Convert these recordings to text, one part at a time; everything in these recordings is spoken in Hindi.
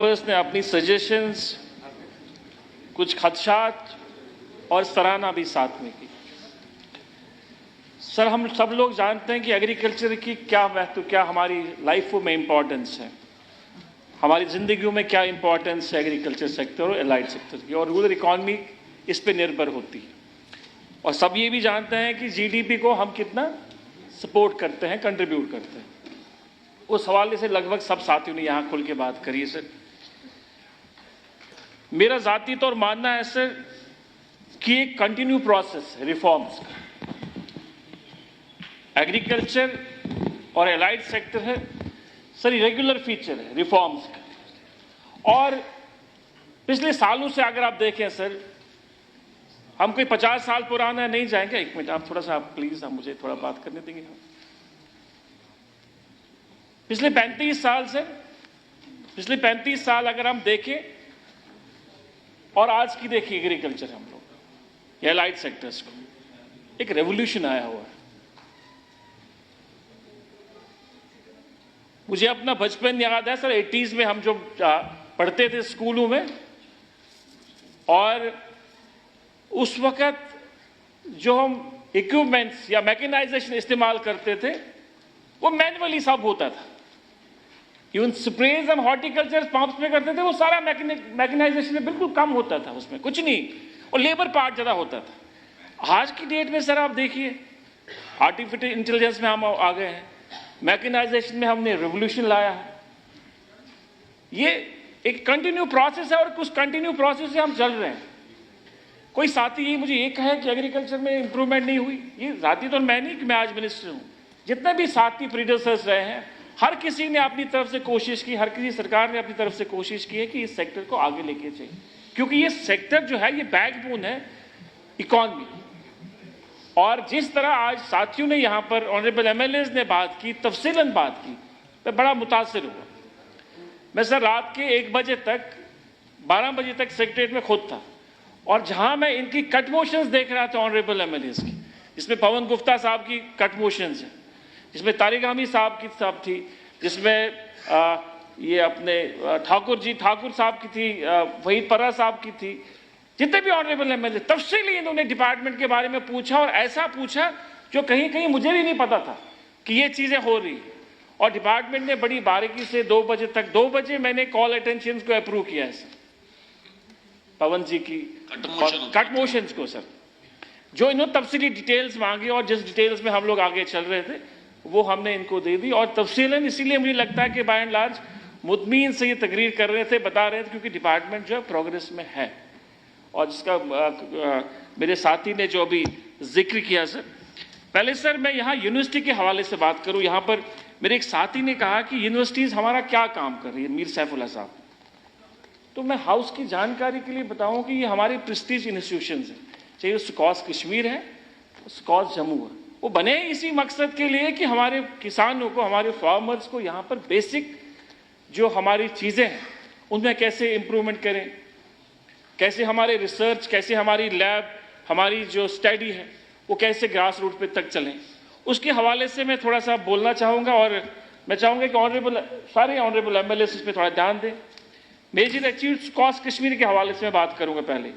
मेंबर्स ने अपनी सजेशंस, कुछ खदशात और सराहना भी साथ में की। सर, हम सब लोग जानते हैं कि एग्रीकल्चर की क्या महत्व, क्या हमारी लाइफ में इम्पोर्टेंस है, हमारी ज़िंदगियों में क्या इम्पोर्टेंस है एग्रीकल्चर सेक्टर और एलाइड सेक्टर की, और रूरल इकॉनमी इस पे निर्भर होती है। और सब ये भी जानते हैं कि जीडीपी को हम कितना सपोर्ट करते हैं, कंट्रीब्यूट करते हैं। उस हवाले से लगभग सब साथियों ने यहाँ खुल के बात करी है। सर, मेरा ज़ाती तौर मानना है सर कि एक कंटिन्यू प्रोसेस है रिफॉर्म्स का। एग्रीकल्चर और एलाइड सेक्टर है सर, रेगुलर फीचर है रिफॉर्म्स का। और पिछले सालों से अगर आप देखें सर, हम कोई 50 साल पुराना नहीं जाएंगे। एक मिनट आप थोड़ा सा, आप प्लीज, आप मुझे थोड़ा बात करने देंगे। पिछले 35 साल से, पिछले 35 साल अगर हम देखें और आज की देखिए एग्रीकल्चर हम लोग या एलाइड सेक्टर्स को, एक रेवोल्यूशन आया हुआ है। मुझे अपना बचपन याद है सर, 80s में हम जो पढ़ते थे स्कूलों में, और उस वक्त जो हम इक्विपमेंट्स या मैकेनाइजेशन इस्तेमाल करते थे वो मैनुअली सब होता था। इवन स्प्रेज हम हॉर्टिकल्चर पंप्स में करते थे, वो सारा मैकेनाइजेशन बिल्कुल कम होता था, उसमें कुछ नहीं, और लेबर पार्ट ज़्यादा होता था। आज की डेट में सर आप देखिए, आर्टिफिशियल इंटेलिजेंस में हम आ गए हैं, मैकेनाइजेशन में हमने रिवोल्यूशन लाया है। ये एक कंटिन्यू प्रोसेस है और कुछ कंटिन्यू प्रोसेस से हम चल रहे हैं। कोई साथी ये मुझे ये कहे कि एग्रीकल्चर में इंप्रूवमेंट नहीं हुई, ये जाती तो मैं नहीं कि मैं आज मिनिस्टर हूँ। जितने भी साथी प्रीडेसेसर्स रहे हैं, हर किसी ने अपनी तरफ से कोशिश की, हर किसी सरकार ने अपनी तरफ से कोशिश की है कि इस सेक्टर को आगे लेके जाए, क्योंकि ये सेक्टर जो है ये बैकबोन है इकॉनमी। और जिस तरह आज साथियों ने यहाँ पर ऑनरेबल एमएलएज ने बात की, तफसीलन बात की, मैं बड़ा मुतासिर हुआ। मैं सर रात के 1 बजे तक, 12 बजे तक सेक्रेटरीट में खुद था, और जहाँ मैं इनकी कट मोशंस देख रहा था ऑनरेबल एमएलएज की, जिसमें पवन गुप्ता साहब की कट मोशंस है, जिसमें तारिक हामी साहब की साहब थी, जिसमें ये अपने ठाकुर साहब की थी, वहीद पर्रा साहब की थी, जितने भी ऑनरेबल एमएलए, तफसीली इन्होंने डिपार्टमेंट के बारे में पूछा, और ऐसा पूछा जो कहीं कहीं मुझे भी नहीं पता था कि ये चीज़ें हो रही। और डिपार्टमेंट ने बड़ी बारीकी से 2 बजे तक, 2 बजे मैंने कॉल अटेंशन को अप्रूव किया है सर, पवन जी की कट मोशंस को सर, जो इन्होंने तफसीली डिटेल्स मांगी, और जिस डिटेल्स में हम लोग आगे चल रहे थे वो हमने इनको दे दी। और तफसीलन इसीलिए मुझे लगता है कि बाय एंड लार्ज मुतमीन से ये तकरीर कर रहे थे, बता रहे थे, क्योंकि डिपार्टमेंट जो है प्रोग्रेस में है। और जिसका मेरे साथी ने जो अभी जिक्र किया सर, पहले सर मैं यहाँ यूनिवर्सिटी के हवाले से बात करूँ। यहाँ पर मेरे एक साथी ने कहा कि यूनिवर्सिटीज़ हमारा क्या काम कर रही है, मीर सैफुल्लाह साहब। तो मैं हाउस की जानकारी के लिए बताऊँ कि ये हमारे प्रेस्टीज इंस्टीट्यूशंस हैं, चाहे वो स्कॉस कश्मीर है, स्कॉस जम्मू है, वो बने इसी मकसद के लिए कि हमारे किसानों को, हमारे फार्मर्स को यहाँ पर बेसिक जो हमारी चीज़ें हैं उनमें कैसे इम्प्रूवमेंट करें, कैसे हमारे रिसर्च, कैसे हमारी लैब, हमारी जो स्टडी है वो कैसे ग्रास रूट पे तक चलें, उसके हवाले से मैं थोड़ा सा बोलना चाहूँगा। और मैं चाहूँगा कि सारे ऑनरेबल एमएलए इस पर थोड़ा ध्यान दें। मेजर अचीव्ड कॉस्ट कश्मीर के हवाले से मैं बात करूँगा। पहले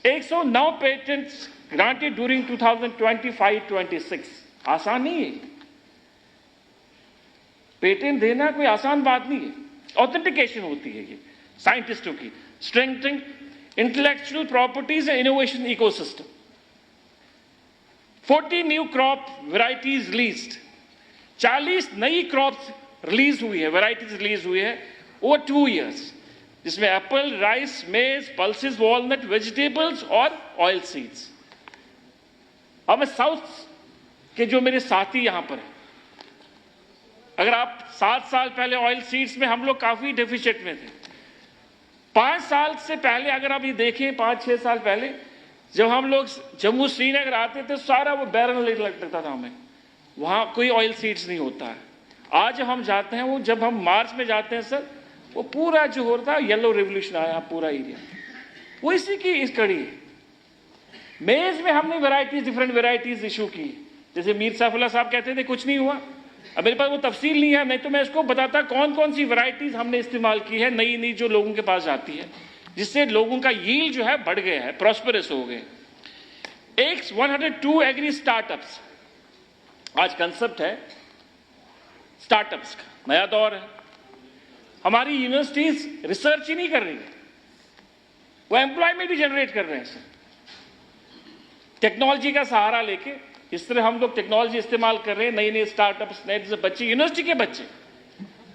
109 पेटेंट्स ग्रांटेड ड्यूरिंग 2025-26, आसान नहीं है। पेटेंट देना कोई आसान बात नहीं है, ऑथेंटिकेशन होती है ये साइंटिस्टों की। Strengthening intellectual properties and innovation ecosystem, 40 new crop varieties released, 40 नई क्रॉप्स रिलीज हुई है, वेराइटीज रिलीज हुई है ओवर 2 years, जिसमें एप्पल, राइस, मेज, पल्सेस, वॉलनट, वेजिटेबल्स और ऑयल सीड्स। अब मैं साउथ के जो मेरे साथी यहाँ पर हैं, अगर आप 7 साल पहले ऑयल सीड्स में हम लोग काफी डेफिसिट में थे। 5 साल से पहले अगर आप ये देखें, 5-6 साल पहले जब हम लोग जम्मू श्रीनगर आते थे, सारा वो बैरन लगता था हमें, वहाँ कोई ऑयल सीड्स नहीं होता है। आज हम जाते हैं, वो जब हम मार्च में जाते हैं सर, वो पूरा जो होता है येलो रेवोल्यूशन आया पूरा एरिया, वो इसी की इस कड़ी है। मेज में हमने वेराइटीज, डिफरेंट वेराइटीज इशू की, जैसे मीर सैफुल्लाह साहब कहते थे कुछ नहीं हुआ, अब मेरे पास वो तफसील नहीं है, नहीं तो मैं इसको बताता कौन कौन सी वैरायटीज हमने इस्तेमाल की है नई नई जो लोगों के पास आती है, जिससे लोगों का यील्ड जो है बढ़ गया है, प्रॉस्पेरस हो गए। एक 102 एग्री स्टार्टअप्स, आज कंसेप्ट है स्टार्टअप्स का, नया दौर है। हमारी यूनिवर्सिटीज रिसर्च ही नहीं कर रही है, वो एम्प्लॉयमेंट भी जनरेट कर रहे हैं सर, टेक्नोलॉजी का सहारा लेके। इस तरह हम लोग टेक्नोलॉजी इस्तेमाल कर रहे हैं, नई नई स्टार्टअप्स, नए बच्चे, यूनिवर्सिटी के बच्चे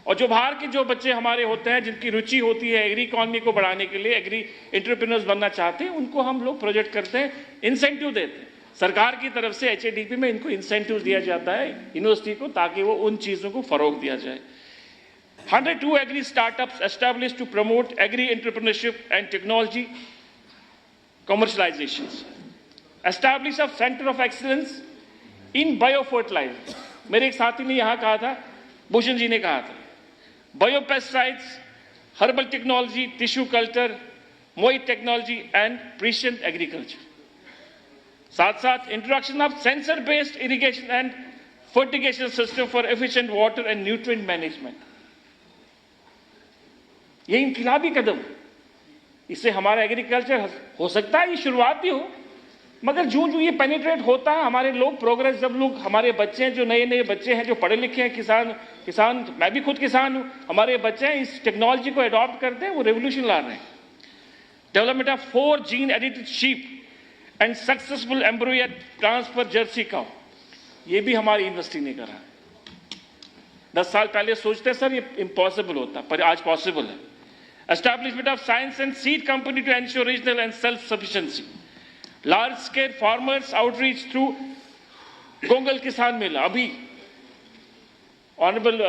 और जो बाहर के जो बच्चे हमारे होते हैं, जिनकी रुचि होती है एग्री इकॉनमी को बढ़ाने के लिए, एग्री एंटरप्रेन्योर्स बनना चाहते हैं, उनको हम लोग प्रोजेक्ट करते हैं, इंसेंटिव देते हैं। सरकार की तरफ से HADP में इनको इंसेंटिव दिया जाता है यूनिवर्सिटी को, ताकि वो उन चीजों को फरोग दिया जाए। 102 agri startups established to promote agri entrepreneurship and technology commercializations. Establish a center of excellence in biofertilizer. मेरे एक साथी ने यहाँ कहा था, भूषण जी ने कहा था, biopesticides, herbal technology, tissue culture, moist technology and precision agriculture. साथ साथ introduction of sensor-based irrigation and fertigation system for efficient water and nutrient management. ये इनकलाबी कदम, इससे हमारा एग्रीकल्चर हो सकता है ये शुरुआत भी हो, मगर जो जो ये पेनिट्रेट होता है, हमारे लोग प्रोग्रेस, जब लोग हमारे बच्चे हैं, जो नए नए बच्चे हैं, जो पढ़े लिखे हैं, किसान मैं भी खुद किसान हूं, हमारे बच्चे हैं इस टेक्नोलॉजी को अडॉप्ट करते हैं, वो रेवोल्यूशन ला रहे हैं। Development of 4 gene edited sheep and successful embryo transfer Jersey cow, ये भी हमारी यूनिवर्सिटी ने करा। 10 साल पहले सोचते सर ये इम्पॉसिबल होता, पर आज पॉसिबल है। Establishment of science and seed company to ensure regional and self-sufficiency. Large-scale farmers outreach through Gongal Kisan Mela. अभी Honorable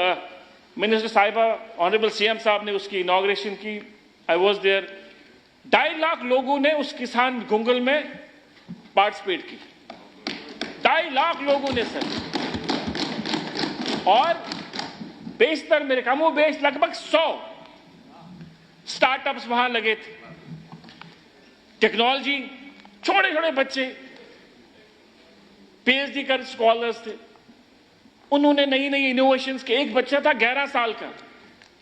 Minister साहिबा, Honorable CM साहब ने उसकी इनॉग्रेशन की, I was there. 2.5 लाख लोगों ने उस किसान गोंगल में पार्टिसिपेट की, 2.5 लाख लोगों ने सर, और बेशतर मेरे कमो बेश लगभग 100 स्टार्टअप्स वहां लगे थे। टेक्नोलॉजी, छोटे छोटे बच्चे PhD कर स्कॉलर्स थे, उन्होंने नई नई इनोवेशंस के, एक बच्चा था 11 साल का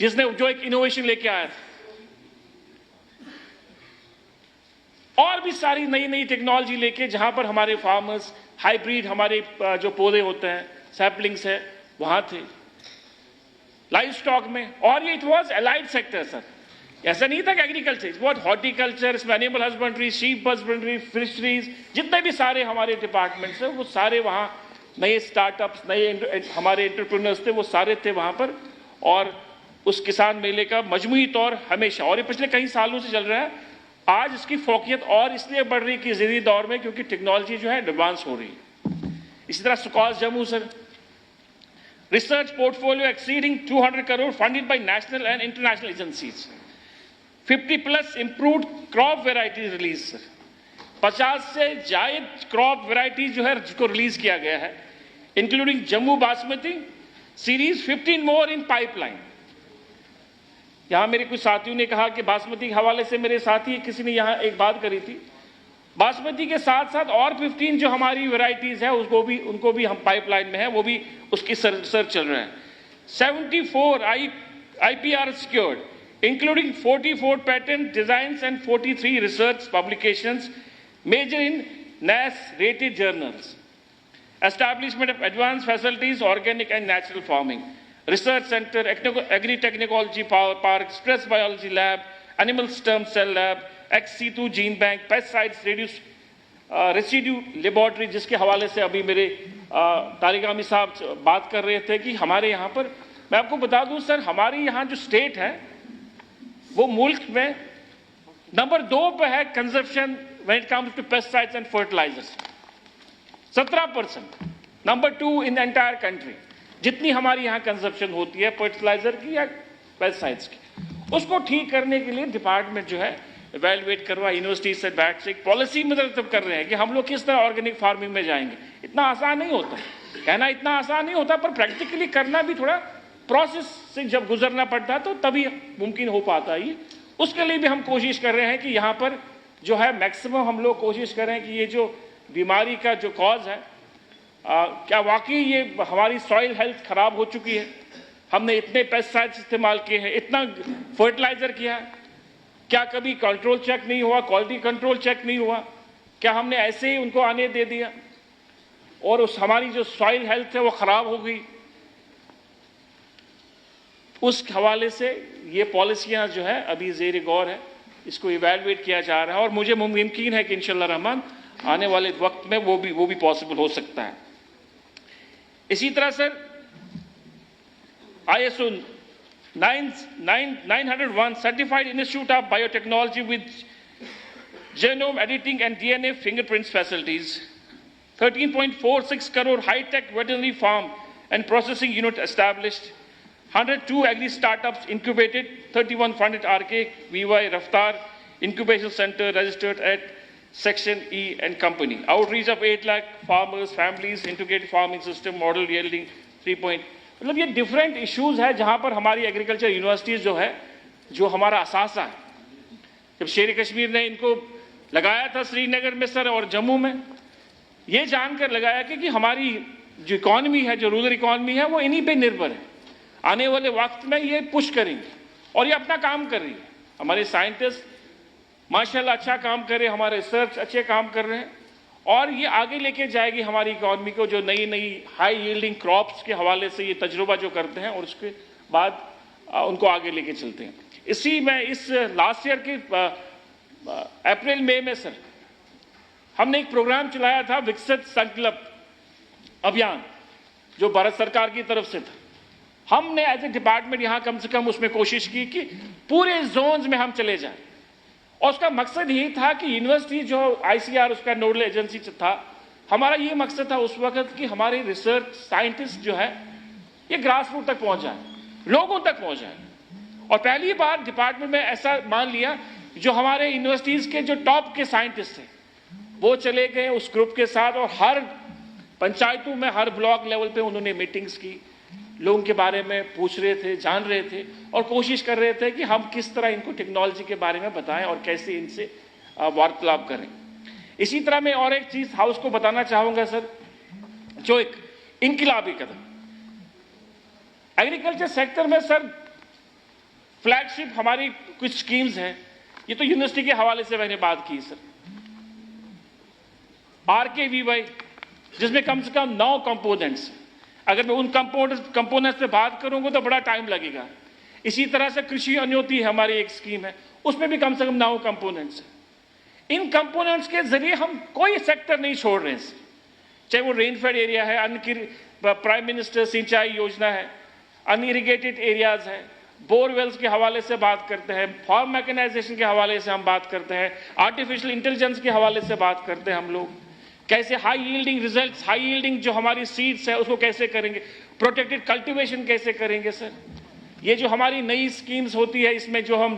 जिसने जो एक इनोवेशन लेके आया था, और भी सारी नई नई टेक्नोलॉजी लेके, जहां पर हमारे फार्मर्स हाइब्रिड, हमारे जो पौधे होते हैं, सैपलिंग्स है, वहां थे लाइव स्टॉक में। और ये it was allied sector sir, ऐसा नहीं था कि एग्रीकल्चर, इट वॉज हॉर्टिकल्चर, इसमें animal husbandry, sheep husbandry, fisheries, जितने भी सारे हमारे डिपार्टमेंट्स हैं, वो सारे वहाँ नए स्टार्टअप्स, नए हमारे एंटरप्रेन्योर्स थे, वो सारे थे वहाँ पर। और उस किसान मेले का मजमूई तौर हमेशा, और ये पिछले कई सालों से चल रहा है, आज इसकी फोकियत और इसलिए बढ़ रही है कि जरूरी दौर में, क्योंकि टेक्नोलॉजी जो है एडवांस हो रही है। इसी तरह SKUAST Jammu sir, research portfolio exceeding 200 crore funded by national and international agencies. 50+ improved crop varieties release sir, 50 से जायद क्रॉप वेराइटीज जो है जिसको रिलीज किया गया है, including Jammu basmati series, 15 more in pipeline. यहां मेरे कुछ साथियों ने कहा कि बासमती के हवाले से, मेरे साथी किसी ने यहां एक बात करी थी, बासमती के साथ साथ और 15 जो हमारी वेराइटीज है उनको भी हम पाइपलाइन में है, वो भी उसकी सर्च चल रहा है। 74 IPR secured, including 44 patent designs and 43 research publications, major in NAS rated journals. Establishment of advanced facilities, organic and natural farming, research center, agri-technology park, stress biology lab, animal stem cell lab, ex-situ gene bank, pesticides residue laboratory, जिसके हवाले से अभी मेरे तारिक आमी साहब बात कर रहे थे कि हमारे यहाँ पर, मैं आपको बता दूं सर, हमारे यहाँ जो स्टेट है वो मुल्क में नंबर 2 पे है consumption when it comes to pesticides and fertilisers, 17%, number 2 in the entire country, जितनी हमारी यहाँ कंजप्शन होती है फर्टिलाइजर की या पेस्टिसाइड्स की। उसको ठीक करने के लिए डिपार्टमेंट जो है इवेलुएट करवा, यूनिवर्सिटी से बैठ से एक पॉलिसी मतलब कर रहे हैं कि हम लोग किस तरह ऑर्गेनिक फार्मिंग में जाएंगे। इतना आसान नहीं होता, कहना इतना आसान नहीं होता, पर प्रैक्टिकली करना भी थोड़ा प्रोसेस से जब गुजरना पड़ता है तो तभी मुमकिन हो पाता है। उसके लिए भी हम कोशिश कर रहे हैं कि यहाँ पर जो है मैक्सिमम हम लोग कोशिश कर रहे हैं कि ये जो बीमारी का जो कॉज है क्या वाकई ये हमारी सॉइल हेल्थ खराब हो चुकी है? हमने इतने पेस्टिसाइड्स इस्तेमाल किए हैं, इतना फर्टिलाइजर किया है, क्या कभी कंट्रोल चेक नहीं हुआ, क्वालिटी कंट्रोल चेक नहीं हुआ? क्या हमने ऐसे ही उनको आने दे दिया और उस हमारी जो सॉइल हेल्थ है वो खराब हो गई? उस हवाले से ये पॉलिसियां जो है अभी ज़ेर गौर है, इसको इवैल्यूएट किया जा रहा है और मुझे मुमकिन है कि इंशाअल्लाह रहमान आने वाले वक्त में वो भी पॉसिबल हो सकता है। इसी तरह sir ISO 901 certified Institute of Biotechnology with genome editing and DNA fingerprints facilities, 13.46 crore high-tech veterinary farm and processing unit established, 102 agri startups incubated, 31 funded RK VY Raftar Incubation Center registered at Section E and Company. Outreach of 8 lakh farmers, families, integrated farming system, model yielding 3. मतलब ये डिफरेंट इश्यूज है जहां पर हमारी एग्रीकल्चर यूनिवर्सिटीज जो है, जो हमारा असासा है, जब शेर कश्मीर ने इनको लगाया था श्रीनगर में सर और जम्मू में, ये जानकर लगाया कि हमारी जो इकॉनमी है, जो रूरल इकॉनमी है, वो इन्हीं पे निर्भर है। आने वाले वक्त में ये पुश करेंगे और ये अपना काम कर रही है। हमारे साइंटिस्ट माशाल्लाह अच्छा काम कर रहे हैं, हमारे रिसर्च अच्छे काम कर रहे हैं और ये आगे लेके जाएगी हमारी इकॉनमी को, जो नई नई हाई यील्डिंग क्रॉप्स के हवाले से ये तजुर्बा जो करते हैं और उसके बाद उनको आगे लेके चलते हैं। इसी में इस लास्ट ईयर के अप्रैल मई में सर हमने एक प्रोग्राम चलाया था, विकसित संकल्प अभियान, जो भारत सरकार की तरफ से था। हमने एज ए डिपार्टमेंट यहाँ कम से कम उसमें कोशिश की कि पूरे जोन्स में हम चले जाएं और उसका मकसद यही था कि यूनिवर्सिटी जो ICR उसका नोडल एजेंसी था, हमारा ये मकसद था उस वक्त कि हमारे रिसर्च साइंटिस्ट जो है ये ग्रास रूट तक पहुंच जाए, लोगों तक पहुंच जाए। और पहली बार डिपार्टमेंट में ऐसा मान लिया, जो हमारे यूनिवर्सिटीज के जो टॉप के साइंटिस्ट थे वो चले गए उस ग्रुप के साथ और हर पंचायतों में, हर ब्लॉक लेवल पे उन्होंने मीटिंग्स की, लोगों के बारे में पूछ रहे थे, जान रहे थे और कोशिश कर रहे थे कि हम किस तरह इनको टेक्नोलॉजी के बारे में बताएं और कैसे इनसे वार्तालाप करें। इसी तरह मैं और एक चीज हाउस को बताना चाहूंगा सर, जो एक इनकलाबी कदम एग्रीकल्चर सेक्टर में सर, फ्लैगशिप हमारी कुछ स्कीम्स हैं। ये तो यूनिवर्सिटी के हवाले से मैंने बात की सर, RKVY, जिसमें कम से कम 9 कंपोनेंट्स। अगर मैं उन कंपोनेंट्स पे बात करूंगा तो बड़ा टाइम लगेगा। इसी तरह से कृषि अन्योति हमारी एक स्कीम है, उसमें भी कम से कम 9 कंपोनेंट्स हैं। इन कंपोनेंट्स के जरिए हम कोई सेक्टर नहीं छोड़ रहे हैं, चाहे वो रेनफेड एरिया है, प्राइम मिनिस्टर सिंचाई योजना है, अनइरिगेटेड एरियाज है, बोरवेल्स के हवाले से बात करते हैं, फार्म मैकेनाइजेशन के हवाले से हम बात करते हैं, आर्टिफिशियल इंटेलिजेंस के हवाले से बात करते हैं हम लोग, कैसे high yielding results, high yielding जो हमारी सीड्स है उसको कैसे करेंगे, प्रोटेक्टेड कल्टीवेशन कैसे करेंगे सर। ये जो हमारी नई स्कीम्स होती है, इसमें जो हम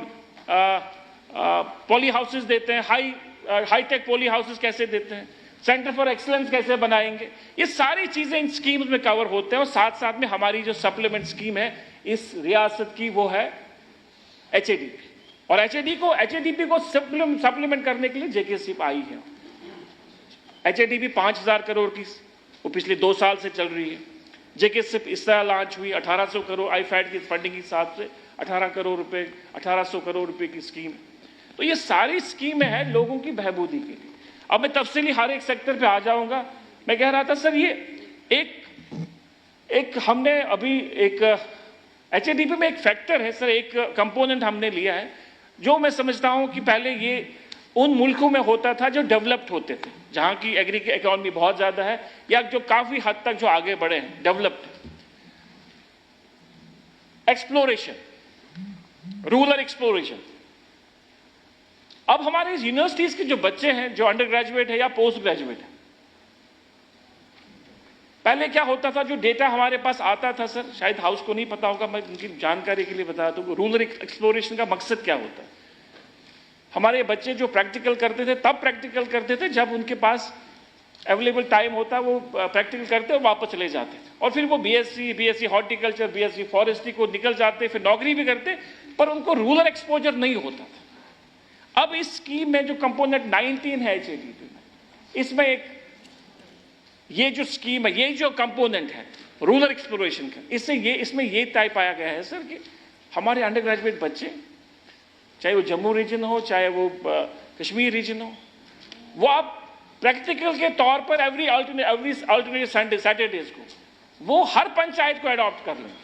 पॉली हाउसेस देते हैं, हाई टेक पॉली हाउसेस कैसे देते हैं, सेंटर फॉर एक्सीलेंस कैसे बनाएंगे, ये सारी चीजें इन स्कीम्स में कवर होते हैं। और साथ साथ में हमारी जो सप्लीमेंट स्कीम है इस रियासत की, वो है HADP और HADP को सप्लीमेंट करने के लिए JKSIP आई है। HADP 5000 करोड़ की वो पिछले 2 साल से चल रही है। JKSIP इस तरह लॉन्च हुई, 1800 करोड़ IFAD की फंडिंग के हिसाब से 1800 करोड़ रुपए की स्कीम। तो ये सारी स्कीमें हैं लोगों की बहबूदी के लिए। अब मैं तफसीली हर एक सेक्टर पे आ जाऊंगा। मैं कह रहा था सर, ये एक हमने अभी एक HADP में एक फैक्टर है सर, एक कंपोनेंट हमने लिया है, जो मैं समझता हूं कि पहले ये उन मुल्कों में होता था जो डेवलप्ड होते थे, जहां की एग्री इकोनॉमी बहुत ज्यादा है या जो काफी हद तक जो आगे बढ़े हैं, डेवलप्ड। Exploration, rural exploration. अब हमारे यूनिवर्सिटीज के जो बच्चे हैं, जो अंडर ग्रेजुएट है या पोस्ट ग्रेजुएट है, पहले क्या होता था, जो डेटा हमारे पास आता था सर, शायद हाउस को नहीं पता होगा, मैं उनकी जानकारी के लिए बता दूं, रूरल एक्सप्लोरेशन का मकसद क्या होता है। हमारे बच्चे जो प्रैक्टिकल करते थे, तब प्रैक्टिकल करते थे जब उनके पास अवेलेबल टाइम होता, वो प्रैक्टिकल करते और वापस चले जाते थे, और फिर वो बीएससी हॉर्टिकल्चर, बीएससी फॉरेस्ट्री को निकल जाते, फिर नौकरी भी करते, पर उनको रूरल एक्सपोजर नहीं होता था। अब इस स्कीम में जो कंपोनेंट 19 है HADP में, इसमें एक ये जो स्कीम है, ये जो कंपोनेंट है रूरल एक्सप्लोरेशन का, इसमें ये तय पाया गया है सर कि हमारे अंडर ग्रेजुएट बच्चे, चाहे वो जम्मू रीजन हो, चाहे वो कश्मीर रीजन हो, वो आप प्रैक्टिकल के तौर पर एवरी अल्टरनेट सैटरडेज को वो हर पंचायत को अडॉप्ट कर लेंगे।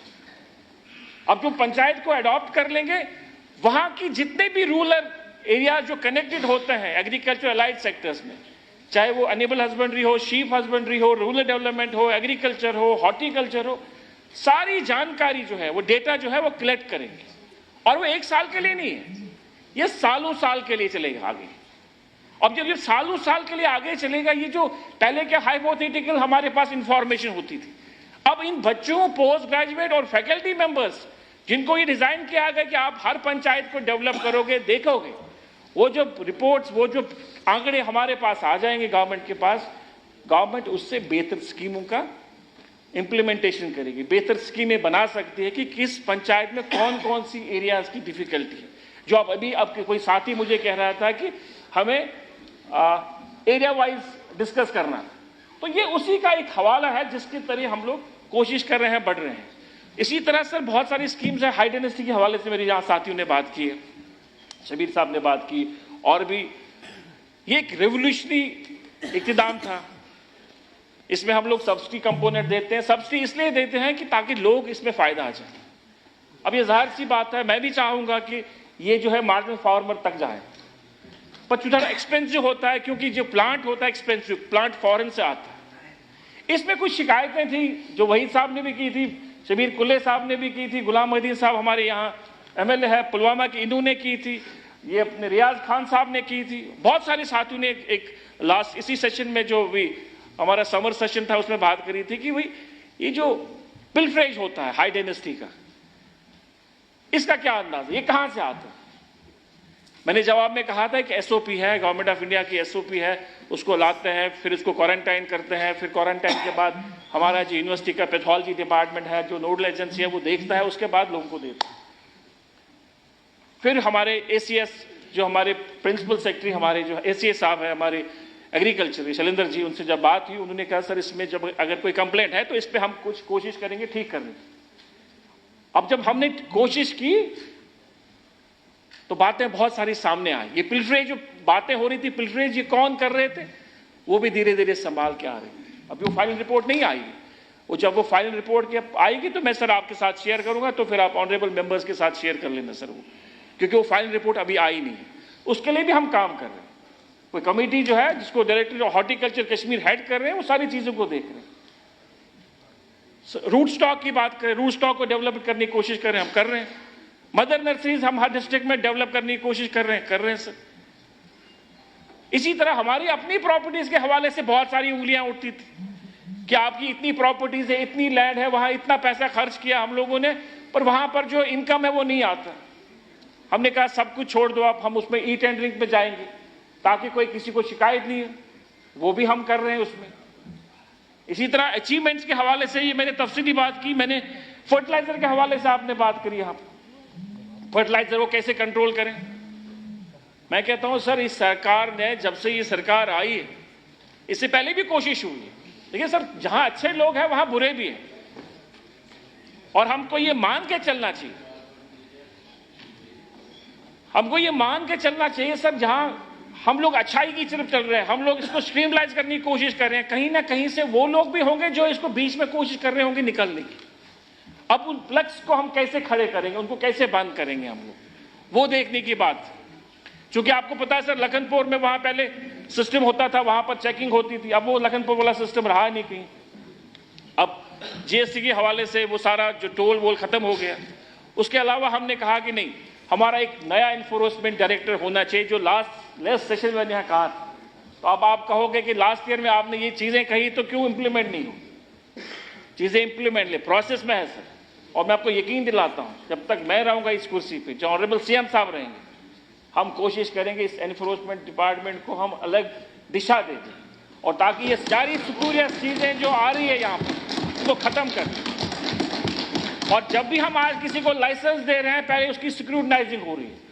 अब जो पंचायत को अडॉप्ट कर लेंगे, वहां की जितने भी रूरल एरिया जो कनेक्टेड होते हैं एग्रीकल्चर अलाइड सेक्टर्स में, चाहे वो एनिमल हस्बेंड्री हो, शीप हस्बेंड्री हो, रूरल डेवलपमेंट हो, एग्रीकल्चर हो, हॉर्टिकल्चर हो, सारी जानकारी जो है, वो डेटा जो है वो कलेक्ट करेंगे। और वो 1 साल के लिए नहीं है, ये सालों साल के लिए चलेगा आगे। अब जब ये सालों साल के लिए आगे चलेगा, ये जो पहले क्या हाइपोथेटिकल हमारे पास इंफॉर्मेशन होती थी, अब इन बच्चों, पोस्ट ग्रेजुएट और फैकल्टी मेंबर्स जिनको ये डिजाइन किया गया कि आप हर पंचायत को डेवलप करोगे, देखोगे, वो जो रिपोर्ट्स, वो जो आंकड़े हमारे पास आ जाएंगे गवर्नमेंट के पास, गवर्नमेंट उससे बेहतर स्कीमों का इंप्लीमेंटेशन करेगी, बेहतर स्कीमें बना सकती है कि किस पंचायत में कौन कौन सी एरियाज की डिफिकल्टी है। जो अब कोई साथी मुझे कह रहा था कि हमें एरिया वाइज डिस्कस करना, तो ये उसी का एक हवाला है जिसके तरह हम लोग कोशिश कर रहे हैं, बढ़ रहे हैं। इसी तरह सर बहुत सारी स्कीम्स है हाई डेंसिटी के हवाले से, मेरे यहाँ साथियों ने बात की है, शबीर साहब ने बात की, और भी ये एक रेवोल्यूशनरी इक़्तिदाम था। इसमें हम लोग सब्सिडी कंपोनेंट देते हैं। सब्सिडी इसलिए देते हैं कि ताकि लोग इसमें फायदा आ जाए। अब ये जाहिर सी बात है, मैं भी चाहूंगा कि ये जो है मार्जिनल फार्मर तक जाए, पर थोड़ा एक्सपेंसिव होता है क्योंकि जो प्लांट होता है एक्सपेंसिव, प्लांट फॉरेन से आता है। इसमें कुछ शिकायतें थी जो वहीद साहब ने भी की थी, शबीर कुल्ले साहब ने भी की थी, गुलाम मदीन साहब हमारे यहाँ एमएलए है पुलवामा की, इन्होंने की थी, ये अपने रियाज खान साहब ने की थी, बहुत सारे साथियों ने एक लास्ट इसी सेशन में जो भी हमारा समर सेशन था उसमें बात करी थी कि भाई ये जो पिल्फरेज होता है हाई डेंसिटी का, इसका क्या अंदाज है, ये कहां से आता है। मैंने जवाब में कहा था कि एसओपी है, गवर्नमेंट ऑफ इंडिया की एसओपी है, उसको लाते हैं, फिर इसको क्वारंटाइन करते हैं, फिर क्वारंटाइन के बाद हमारा जो यूनिवर्सिटी का पैथोलॉजी डिपार्टमेंट है, जो नोडल एजेंसी है, वो देखता है, उसके बाद लोगों को देता है। फिर हमारे एसीएस जो हमारे प्रिंसिपल सेक्रेटरी हमारे जो एसीएस साहब है हमारे एग्रीकल्चर शैलेंद्र जी, उनसे जब बात हुई उन्होंने कहा सर इसमें जब अगर कोई कंप्लेंट है तो इस पर हम कुछ कोशिश करेंगे ठीक करने की। अब जब हमने कोशिश की तो बातें बहुत सारी सामने आई। ये पिल्फरेज जो बातें हो रही थी, पिल्फरेज ये कौन कर रहे थे, वो भी धीरे धीरे संभाल के आ रही है। अभी वो फाइनल रिपोर्ट नहीं आई, वो जब वो फाइनल रिपोर्ट आएगी तो मैं सर आपके साथ शेयर करूंगा, तो फिर आप ऑनरेबल मेंबर्स के साथ शेयर कर लेना सर वो, क्योंकि वो फाइनल रिपोर्ट अभी आई नहीं है। उसके लिए भी हम काम कर रहे हैं। कोई कमेटी जो है जिसको director of horticulture Kashmir head कर रहे हैं, वो सारी चीजों को देख रहे हैं। रूट स्टॉक की बात करें, रूट स्टॉक को डेवलप करने की कोशिश कर रहे हैं, हम कर रहे हैं। मदर नर्सरीज हम हर डिस्ट्रिक्ट में डेवलप करने की कोशिश कर रहे हैं सर। इसी तरह हमारी अपनी प्रॉपर्टीज के हवाले से बहुत सारी उंगलियां उठती थी कि आपकी इतनी प्रॉपर्टीज है, इतनी लैंड है, वहां इतना पैसा खर्च किया हम लोगों ने, पर वहां पर जो इनकम है वो नहीं आता। हमने कहा सब कुछ छोड़ दो आप, हम उसमें ई टेंडरिंग पे जाएंगे ताकि कोई किसी को शिकायत नहीं है, वो भी हम कर रहे हैं उसमें। इसी तरह अचीवमेंट्स के हवाले से ये मैंने तफसीली बात की। मैंने फर्टिलाइजर के हवाले से आपने बात करी, यहाँ फर्टिलाइजर वो कैसे कंट्रोल करें। मैं कहता हूं सर इस सरकार ने जब से ये सरकार आई है, इससे पहले भी कोशिश हुई है, देखिए सर जहां अच्छे लोग हैं वहां बुरे भी हैं, और हमको ये मान के चलना चाहिए, हमको ये मान के चलना चाहिए सर, जहां हम लोग अच्छाई की तरफ चल रहे हैं, हम लोग इसको स्ट्रीमलाइज करने की कोशिश कर रहे हैं, कहीं ना कहीं से वो लोग भी होंगे जो इसको बीच में कोशिश कर रहे होंगे निकलने की। अब उन प्लग्स को हम कैसे खड़े करेंगे, उनको कैसे बंद करेंगे हम लोग, वो देखने की बात। क्योंकि आपको पता है सर लखनपुर में वहां पहले सिस्टम होता था, वहां पर चेकिंग होती थी, अब वो लखनपुर वाला सिस्टम रहा नहीं कहीं। अब जीएसटी के हवाले से वो सारा जो टोल वोल खत्म हो गया। उसके अलावा हमने कहा कि नहीं, हमारा एक नया इन्फोर्समेंट डायरेक्टर होना चाहिए, जो लास्ट सेशन में यहाँ कहा था। तो अब आप कहोगे कि लास्ट ईयर में आपने ये चीजें कही तो क्यों इंप्लीमेंट नहीं हो, चीजें इंप्लीमेंट ले, प्रोसेस में है सर। और मैं आपको यकीन दिलाता हूं जब तक मैं रहूंगा इस कुर्सी पे, जो ऑनरेबल सीएम साहब रहेंगे, हम कोशिश करेंगे इस एनफोर्समेंट डिपार्टमेंट को हम अलग दिशा दे दें, और ताकि ये सारी स्पूरियस चीजें जो आ रही है यहाँ पर उसको खत्म कर दें। और जब भी हम आज किसी को लाइसेंस दे रहे हैं, पहले उसकी स्क्रूटनाइजिंग हो रही है।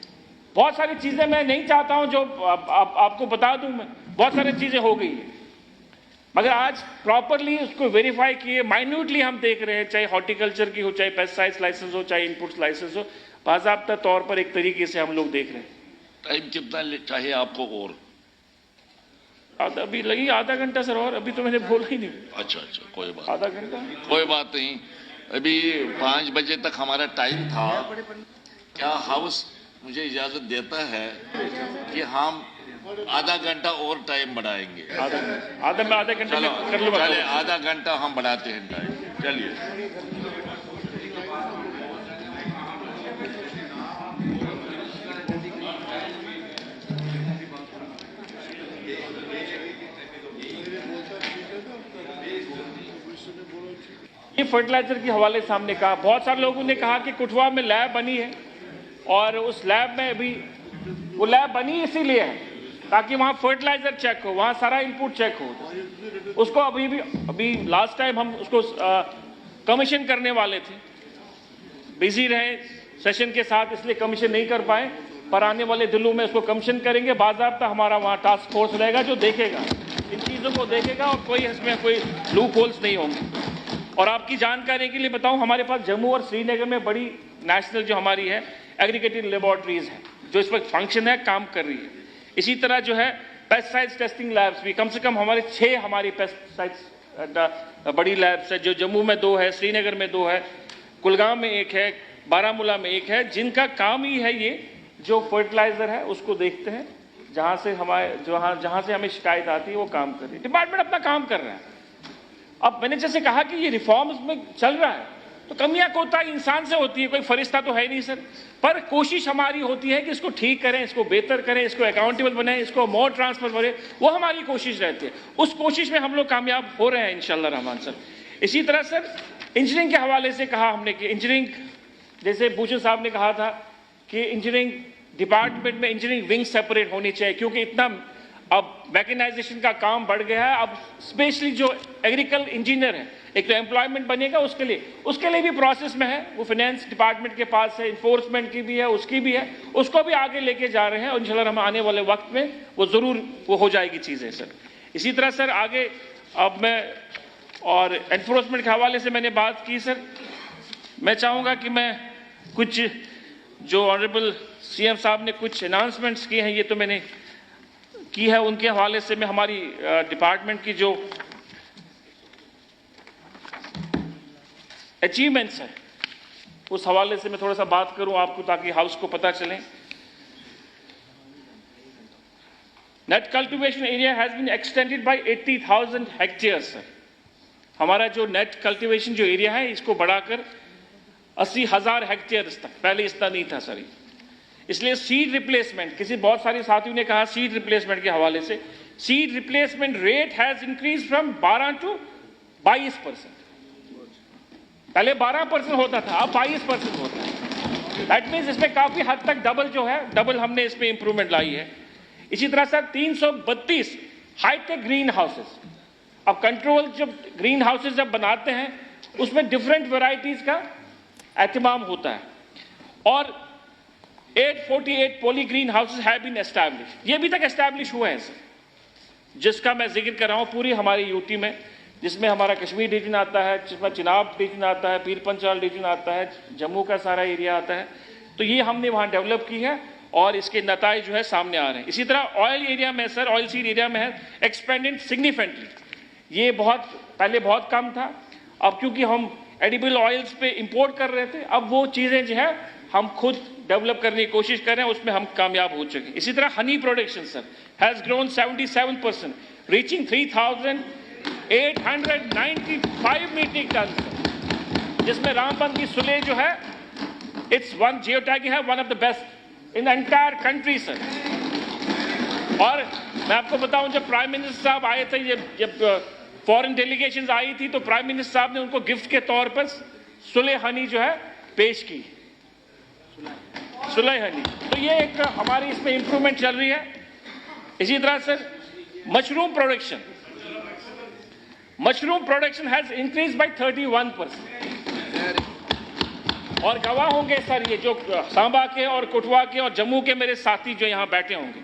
बहुत सारी चीजें मैं नहीं चाहता हूं जो आपको बता दूं, मैं बहुत सारी चीजें हो गई है। मगर आज प्रॉपरली उसको वेरीफाई किए, माइन्यूटली हम देख रहे हैं, चाहे हॉर्टिकल्चर की हो, चाहे पेस्टिसाइड्स लाइसेंस हो, चाहे इनपुट्स लाइसेंस हो, बाज़ाब्ता तौर पर एक तरीके से हम लोग देख रहे हैं। टाइम कितना चाहिए आपको? और अभी लगी आधा घंटा सर, और अभी तो मैंने बोला ही नहीं। अच्छा, कोई बात, आधा घंटा कोई बात नहीं। अभी 5 बजे तक हमारा टाइम था। क्या हाउस मुझे इजाजत देता है कि हम आधा घंटा और टाइम बढ़ाएंगे? आधा घंटा चलो, कर लो, चले आधा घंटा हम बढ़ाते हैं टाइम। चलिए। ये फर्टिलाइजर के हवाले से हमने कहा, बहुत सारे लोगों ने कहा कि कुठवा में लैब बनी है और उस लैब में अभी वो लैब बनी इसीलिए है ताकि वहाँ फर्टिलाइजर चेक हो, वहाँ सारा इनपुट चेक हो। उसको अभी लास्ट टाइम हम उसको कमीशन करने वाले थे, बिजी रहे सेशन के साथ, इसलिए कमीशन नहीं कर पाए, पर आने वाले दिनों में उसको कमीशन करेंगे। बाज़ाब्ता हमारा वहाँ टास्क फोर्स रहेगा जो देखेगा, इन चीज़ों को देखेगा और कोई इसमें कोई लूप होल्स नहीं होंगे। और आपकी जानकारी के लिए बताऊं, हमारे पास जम्मू और श्रीनगर में बड़ी नेशनल जो हमारी है एग्रीगेटेड लेबोरेटरीज है जो इस वक्त फंक्शन है, काम कर रही है। इसी तरह जो है पेस्टिसाइड्स टेस्टिंग लैब्स भी कम से कम हमारे 6 हमारी पेस्टिसाइड्स बड़ी लैब्स है, जो जम्मू में 2 है, श्रीनगर में 2 है, कुलगाम में 1 है, बारामूला में 1 है, जिनका काम ही है ये जो फर्टिलाइजर है उसको देखते हैं, जहाँ से हमें शिकायत आती है वो काम कर रही है। डिपार्टमेंट अपना काम कर रहा है। अब मैंने जैसे कहा कि ये रिफॉर्म्स में चल रहा है तो कमियां कोताही इंसान से होती है, कोई फरिश्ता तो है नहीं सर, पर कोशिश हमारी होती है कि इसको ठीक करें, इसको बेहतर करें, इसको अकाउंटेबल बनाएं, इसको मोर ट्रांसफर करें, वो हमारी कोशिश रहती है। उस कोशिश में हम लोग कामयाब हो रहे हैं इंशाल्लाह रहमान सर। इसी तरह सर इंजीनियरिंग के हवाले से कहा हमने कि इंजीनियरिंग, जैसे भूषण साहब ने कहा था कि इंजीनियरिंग डिपार्टमेंट में इंजीनियरिंग विंग सेपरेट होनी चाहिए, क्योंकि इतना अब मैकेनाइजेशन का काम बढ़ गया है। अब स्पेशली जो एग्रीकल्चर इंजीनियर है, एक तो एम्प्लॉयमेंट बनेगा उसके लिए भी प्रोसेस में है, वो फाइनेंस डिपार्टमेंट के पास है, इन्फोर्समेंट की भी है, उसकी भी है, उसको भी आगे लेके जा रहे हैं और इंशाल्लाह हम आने वाले वक्त में वो जरूर वो हो जाएगी चीज़ें सर। इसी तरह सर आगे अब मैं और एनफोर्समेंट के हवाले से मैंने बात की सर, मैं चाहूँगा कि मैं कुछ जो ऑनरेबल CM साहब ने कुछ अनाउंसमेंट्स किए हैं, ये तो मैंने की है, उनके हवाले से मैं हमारी डिपार्टमेंट की जो अचीवमेंट्स है उस हवाले से मैं थोड़ा सा बात करूं आपको, ताकि हाउस को पता चले। Net cultivation area has been extended by 80,000 hectares sir. हमारा जो नेट कल्टीवेशन जो एरिया है इसको बढ़ाकर 80,000 हेक्टेयर्स तक, पहले इतना नहीं था सर। इसलिए सीड रिप्लेसमेंट, बहुत सारे साथियों ने कहा सीड रिप्लेसमेंट के हवाले से, seed replacement rate has increase from 12 to 22%। पहले 12% होता था, अब 22% होता है। दैट मीन्स इसमें काफी हद तक डबल हमने इसमें इंप्रूवमेंट लाई है। इसी तरह सर 332 हाईटेक ग्रीन हाउसेस, अब कंट्रोल जब ग्रीन हाउसेस जब बनाते हैं उसमें डिफरेंट वेराइटीज का एहतमाम होता है, और 848 poly greenhouses have been establish, ये अभी तक एस्टैब्लिश हुए हैं सर, जिसका मैं जिक्र कर रहा हूँ पूरी हमारी यूटी में, जिसमें हमारा कश्मीर रीजन आता है, जिसमें चिनाब रीजन आता है, पीर पंचाल रीजन आता है, जम्मू का सारा एरिया आता है। तो ये हमने वहाँ डेवलप की है और इसके नताए जो है सामने आ रहे हैं। इसी तरह ऑयल एरिया में सर, ऑयल सीड एरिया में है एक्सपेंडेड सिग्निफिकेंटली। ये पहले बहुत कम था, अब क्योंकि हम एडिबल ऑयल्स पे इंपोर्ट कर रहे थे, अब वो चीज़ें जो है हम खुद डेवलप करने की कोशिश कर रहे हैं, उसमें हम कामयाब हो चुके हैं। इसी तरह honey production sir has grown 77%, reaching 3,895 metric ton, जिसमें रामबन की सुले जो है इट्स वन जियो टैगिंग है one of the best in the entire country sir. और मैं आपको बताऊं, जब प्राइम मिनिस्टर साहब आए थे, जब फॉरेन डेलीगेशंस आई थी, तो प्राइम मिनिस्टर साहब ने उनको गिफ्ट के तौर पर सुले हनी जो है पेश की, सुलह हनी। तो ये एक हमारी इसमें इंप्रूवमेंट चल रही है। इसी तरह sir mushroom production has increase by 31%। और गवाह होंगे सर ये जो सांबा के और कठुआ के और जम्मू के मेरे साथी जो यहाँ बैठे होंगे,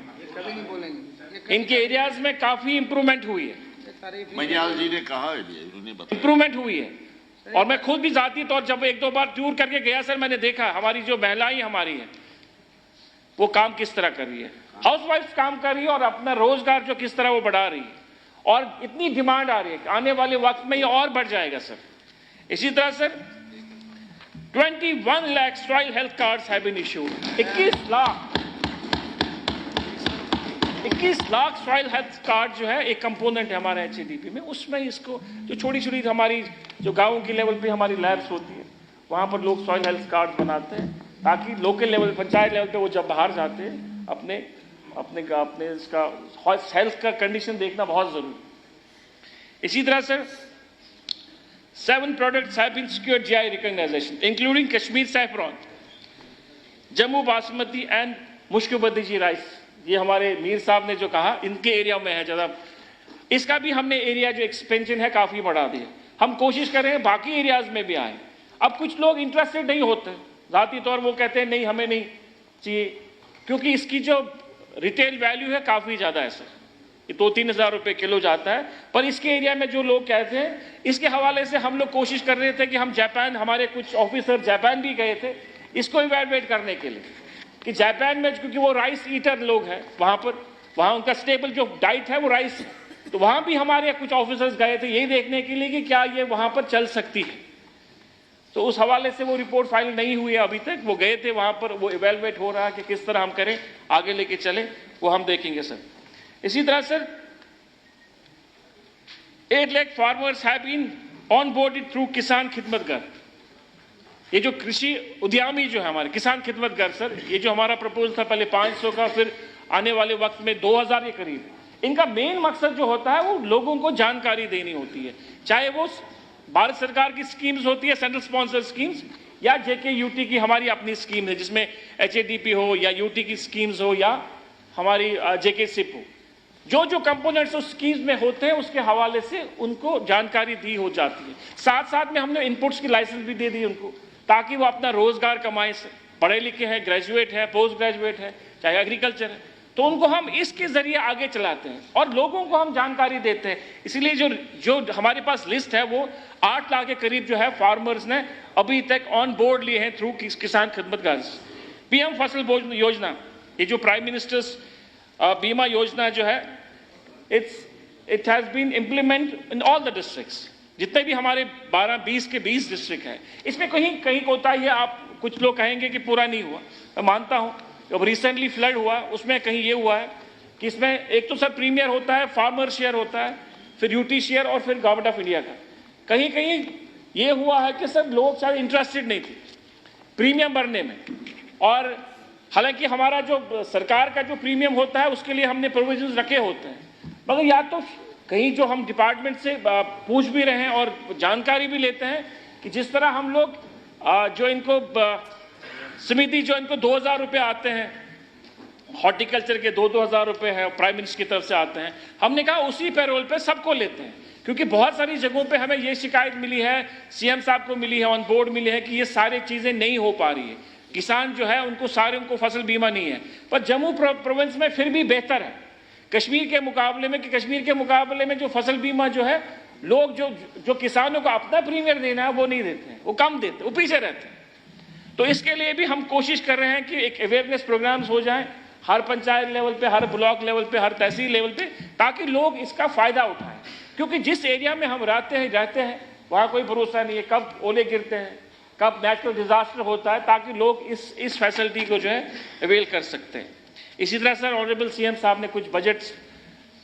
इनके एरियाज में काफी इंप्रूवमेंट हुई है। मनियाल जी ने कहा है, उन्होंने बताया इंप्रूवमेंट हुई है। और मैं खुद भी जाती तौर जब एक दो बार टूर करके गया सर, मैंने देखा हमारी जो महिलाएं हमारी हैं वो काम किस तरह कर रही है, हाउसवाइफ काम कर रही है और अपना रोजगार जो किस तरह वो बढ़ा रही है, और इतनी डिमांड आ रही है आने वाले वक्त में ये और बढ़ जाएगा सर। इसी तरह sir 21 lakh soil health cards have been issued. 21 lakh soil health card जो है एक कंपोनेंट है हमारे एचएडीपी में। उसमें इसको जो छोटी छोटी हमारी जो गाँव की लेवल पे हमारी लैब्स होती है वहाँ पर लोग सॉइल हेल्थ कार्ड बनाते हैं, ताकि लोकल लेवल पंचायत लेवल पे वो जब बाहर जाते हैं अपने अपने अपने इसका हेल्थ का कंडीशन देखना बहुत जरूरी है। इसी तरह sir 7 products have been secured GI recognition, including Kashmir saffron, Jammu basmati and Mushkbudji rice. ये हमारे मीर साहब ने जो कहा इनके एरिया में है ज़्यादा, इसका भी हमने एरिया जो एक्सपेंशन है काफ़ी बढ़ा दिया। हम कोशिश कर रहे हैं बाकी एरियाज में भी आए। अब कुछ लोग इंटरेस्टेड नहीं होते, ज़ाती तौर वो कहते हैं नहीं हमें नहीं चाहिए, क्योंकि इसकी जो रिटेल वैल्यू है काफ़ी ज़्यादा है सर, ये 2-3 हज़ार रुपये किलो जाता है। पर इसके एरिया में जो लोग कहते हैं, इसके हवाले से हम लोग कोशिश कर रहे थे कि हम जापान, हमारे कुछ ऑफिसर जापान भी गए थे इसको इवैल्यूएट करने के लिए, कि जापान में क्योंकि वो राइस ईटर लोग हैं वहाँ उनका स्टेबल जो डाइट है वो राइस है, तो वहाँ भी हमारे कुछ ऑफिसर्स गए थे यही देखने के लिए कि क्या ये वहाँ पर चल सकती है। तो उस हवाले से वो रिपोर्ट फाइल नहीं हुई है अभी तक, वो गए थे वहाँ पर, वो इवैल्यूएट हो रहा है कि किस तरह हम करें, आगे लेके चलें, वो हम देखेंगे सर। इसी तरह sir 8 lakh farmers have been onboarded through Kisan Khidmat घर। ये जो कृषि उद्यमी जो है हमारे किसान खिदमत घर सर, ये जो हमारा प्रपोजल था पहले 500 का, फिर आने वाले वक्त में 2000 के करीब। इनका मेन मकसद जो होता है वो लोगों को जानकारी देनी होती है, चाहे वो भारत सरकार की स्कीम्स होती है, सेंट्रल स्पॉन्सर स्कीम्स, या JKUT की हमारी अपनी स्कीम है जिसमें HADP हो या UT की स्कीम्स हो या हमारी JKSIP हो। जो जो कंपोनेंट्स उस स्कीम्स में होते हैं उसके हवाले से उनको जानकारी दी हो जाती है। साथ साथ में हमने इनपुट्स की लाइसेंस भी दे दी उनको, ताकि वो अपना रोजगार कमाएं। पढ़े लिखे हैं, ग्रेजुएट है, पोस्ट ग्रेजुएट है, चाहे एग्रीकल्चर है, तो उनको हम इसके जरिए आगे चलाते हैं और लोगों को हम जानकारी देते हैं। इसलिए जो हमारे पास लिस्ट है वो 8 लाख के करीब जो है फार्मर्स ने अभी तक ऑन बोर्ड लिए हैं थ्रू किसान खिदमत घर। PM फसल योजना, ये जो प्राइम मिनिस्टर्स बीमा योजना जो है, it has been implement in all the districts, जितने भी हमारे 12-20 के 20 डिस्ट्रिक्ट हैं। इसमें कहीं कहीं कोताही है, आप कुछ लोग कहेंगे कि पूरा नहीं हुआ, मैं मानता हूं। जब रिसेंटली फ्लड हुआ उसमें कहीं ये हुआ है कि इसमें एक तो सर प्रीमियर होता है, फार्मर शेयर होता है, फिर UT शेयर और फिर गवर्नमेंट ऑफ इंडिया का। कहीं कहीं ये हुआ है कि सर लोग शायद इंटरेस्टेड नहीं थे प्रीमियम भरने में, और हालांकि हमारा जो सरकार का जो प्रीमियम होता है उसके लिए हमने प्रोविजंस रखे होते हैं, मगर या तो कहीं जो हम डिपार्टमेंट से पूछ भी रहे हैं और जानकारी भी लेते हैं कि जिस तरह हम लोग जो इनको समिति जो इनको 2000 रुपये आते हैं, हॉर्टिकल्चर के 2-2 हज़ार रुपये हैं प्राइम मिनिस्टर की तरफ से आते हैं, हमने कहा उसी पैरोल पे सबको लेते हैं, क्योंकि बहुत सारी जगहों पे हमें ये शिकायत मिली है, CM साहब को मिली है, ऑन बोर्ड मिली है कि ये सारी चीज़ें नहीं हो पा रही है। किसान जो है उनको फसल बीमा नहीं है, पर जम्मू प्रोविंस में फिर भी बेहतर है कश्मीर के मुकाबले में, कि कश्मीर के मुकाबले में जो फसल बीमा जो है, लोग जो किसानों को अपना प्रीमियम देना है वो नहीं देते हैं, वो कम देते हैं, वो पीछे रहते हैं। तो इसके लिए भी हम कोशिश कर रहे हैं कि एक अवेयरनेस प्रोग्राम्स हो जाएं हर पंचायत लेवल पे, हर ब्लॉक लेवल पे, हर तहसील लेवल पे, ताकि लोग इसका फायदा उठाएं। क्योंकि जिस एरिया में हम रहते हैं वहाँ कोई भरोसा नहीं है कब ओले गिरते हैं, कब नेचुरल डिजास्टर होता है, ताकि लोग इस फैसिलिटी को जो है अवेल कर सकते हैं। इसी तरह सर ऑनरेबल CM साहब ने कुछ बजट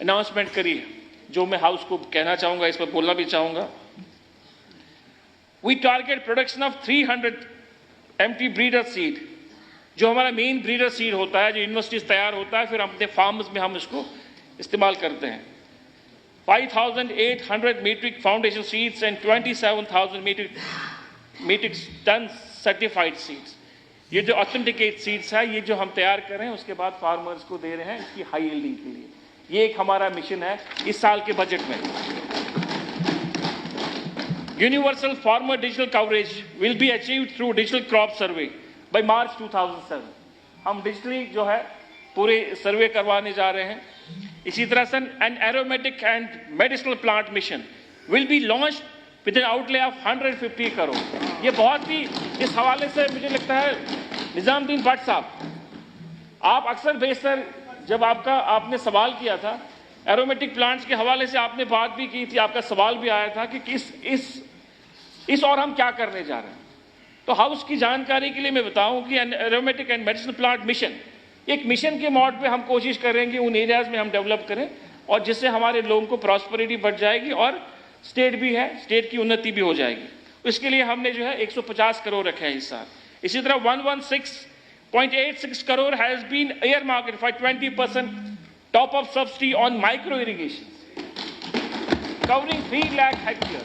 अनाउंसमेंट करी है जो मैं हाउस को कहना चाहूँगा, इस पर बोलना भी चाहूँगा। We target production of 300 MT breeder seed, जो हमारा मेन ब्रीडर सीड होता है, जो यूनिवर्सिटीज तैयार होता है, फिर अपने फार्म्स में हम इसको इस्तेमाल करते हैं। 5,800 metric foundation seeds and 27,000 metric ton certified seeds. ये जो ऑथेंटिकेट सीड्स है, ये जो हम तैयार कर रहे हैं उसके बाद फार्मर्स को दे रहे हैं इसकी हाई यील्डिंग के लिए। ये एक हमारा मिशन है इस साल के बजट में। Universal farmer digital coverage will be achieved through digital crop survey by March 2007। हम डिजिटली जो है पूरे सर्वे करवाने जा रहे हैं। इसी तरह से an aromatic and medicinal plant mission will be launch with N outlay of 150 crore. ये बहुत ही, इस हवाले से मुझे लगता है निजामुद्दीन भट्ट साहब, आप अक्सर बेशतर जब आपने सवाल किया था एरोमेटिक प्लांट्स के हवाले से, आपने बात भी की थी, आपका सवाल भी आया था कि इस और हम क्या करने जा रहे हैं। तो हाउस की जानकारी के लिए मैं बताऊं कि aromatic and medicinal plant mission एक मिशन के मोड पे हम कोशिश करेंगे उन एरियाज में हम डेवलप करें, और जिससे हमारे लोगों को प्रॉस्पेरिटी बढ़ जाएगी और स्टेट भी है, स्टेट की उन्नति भी हो जाएगी। इसके लिए हमने जो है 150 करोड़ रखे हैं इस साल। इसी तरह 116.86 crore has been earmarked for 20% top up subsidy on micro irrigation covering 3 lakh hectare.